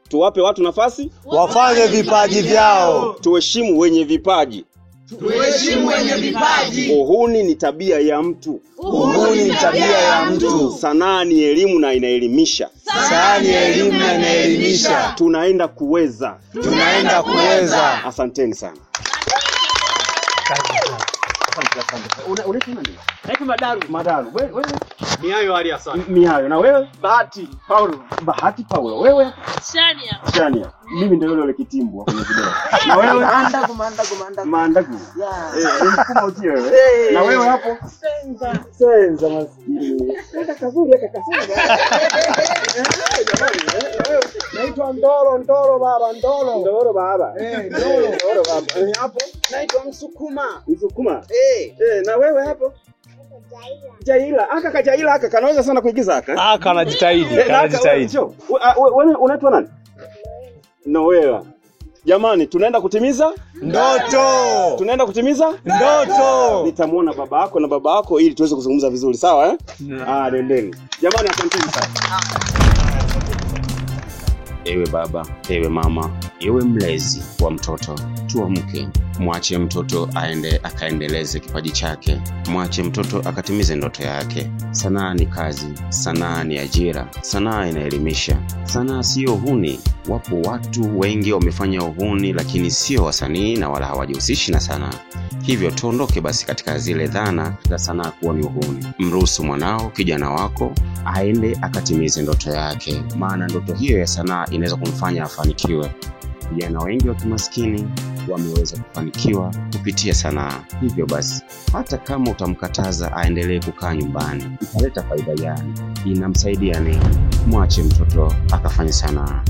Speaker 16: Tuwape watu nafasi
Speaker 1: wafanye vipaji vyao.
Speaker 16: Tuheshimu wenye vipaji.
Speaker 12: Tuheshimu wenye vipaji.
Speaker 16: Uhuni ni tabia ya mtu.
Speaker 12: Uhuni ni tabia ya mtu.
Speaker 16: Sanaa ni elimu na inaelimisha.
Speaker 12: Sanaa ni elimu na inaelimisha.
Speaker 16: Tunaenda kuweza.
Speaker 12: Tunaenda kuweza.
Speaker 16: Asanteni sana. Unaitwa nani?
Speaker 12: Naitwa Madaru.
Speaker 16: Madaru. Wewe?
Speaker 1: Mihayo Ali Hassan.
Speaker 16: Mihayo. Na wewe?
Speaker 12: Bahati Paulo.
Speaker 16: Bahati Paulo. Wewe? Shania. Mimi ndio yule kitimbu kwenye video. Na wewe? Mandagu. Kama uti wewe. Na wewe hapo? Senza maskini. Nenda kazuri akasenga.
Speaker 12: Naitwa Ndoro baba.
Speaker 16: Ndoro baba.
Speaker 12: Ndoro baba.
Speaker 16: Hapo?
Speaker 12: Naitwa Msukuma.
Speaker 16: Na wewe hapo? Jaila. Kajaila kanaweza sana kuigiza
Speaker 1: kanajitahidi.
Speaker 16: Wewe unaitwa nani? Noela. Jamani, tunaenda kutimiza
Speaker 1: ndoto.
Speaker 16: Tunaenda kutimiza
Speaker 1: ndoto.
Speaker 16: Nitamuona baba yako na baba yako ili tuweze kuzungumza vizuri, sawa nendeni. Jamani, asanteni sana. Ewe baba, ewe mama, ewe mlezi wa mtoto, tuamke. Mwache mtoto aende akaendeleze kipaji chake. Mwache mtoto akatimize ndoto yake. Sanaa ni kazi, sanaa ni ajira, sanaa inaelimisha. Sanaa sio uhuni. Wapo watu wengi wamefanya uhuni lakini sio wasanii na wala hawajihusishi na sanaa. Hivyo tuondoke basi katika zile dhana za sanaa kuwa ni uhuni. Mruhusu mwanao, kijana wako aende akatimize ndoto yake, maana ndoto hiyo ya sanaa inaweza kumfanya afanikiwe. Vijana wengi wa kimaskini wameweza kufanikiwa kupitia sanaa. Hivyo basi, hata kama utamkataza aendelee kukaa nyumbani, italeta faida gani? Inamsaidia nini? Mwache mtoto akafanye sanaa.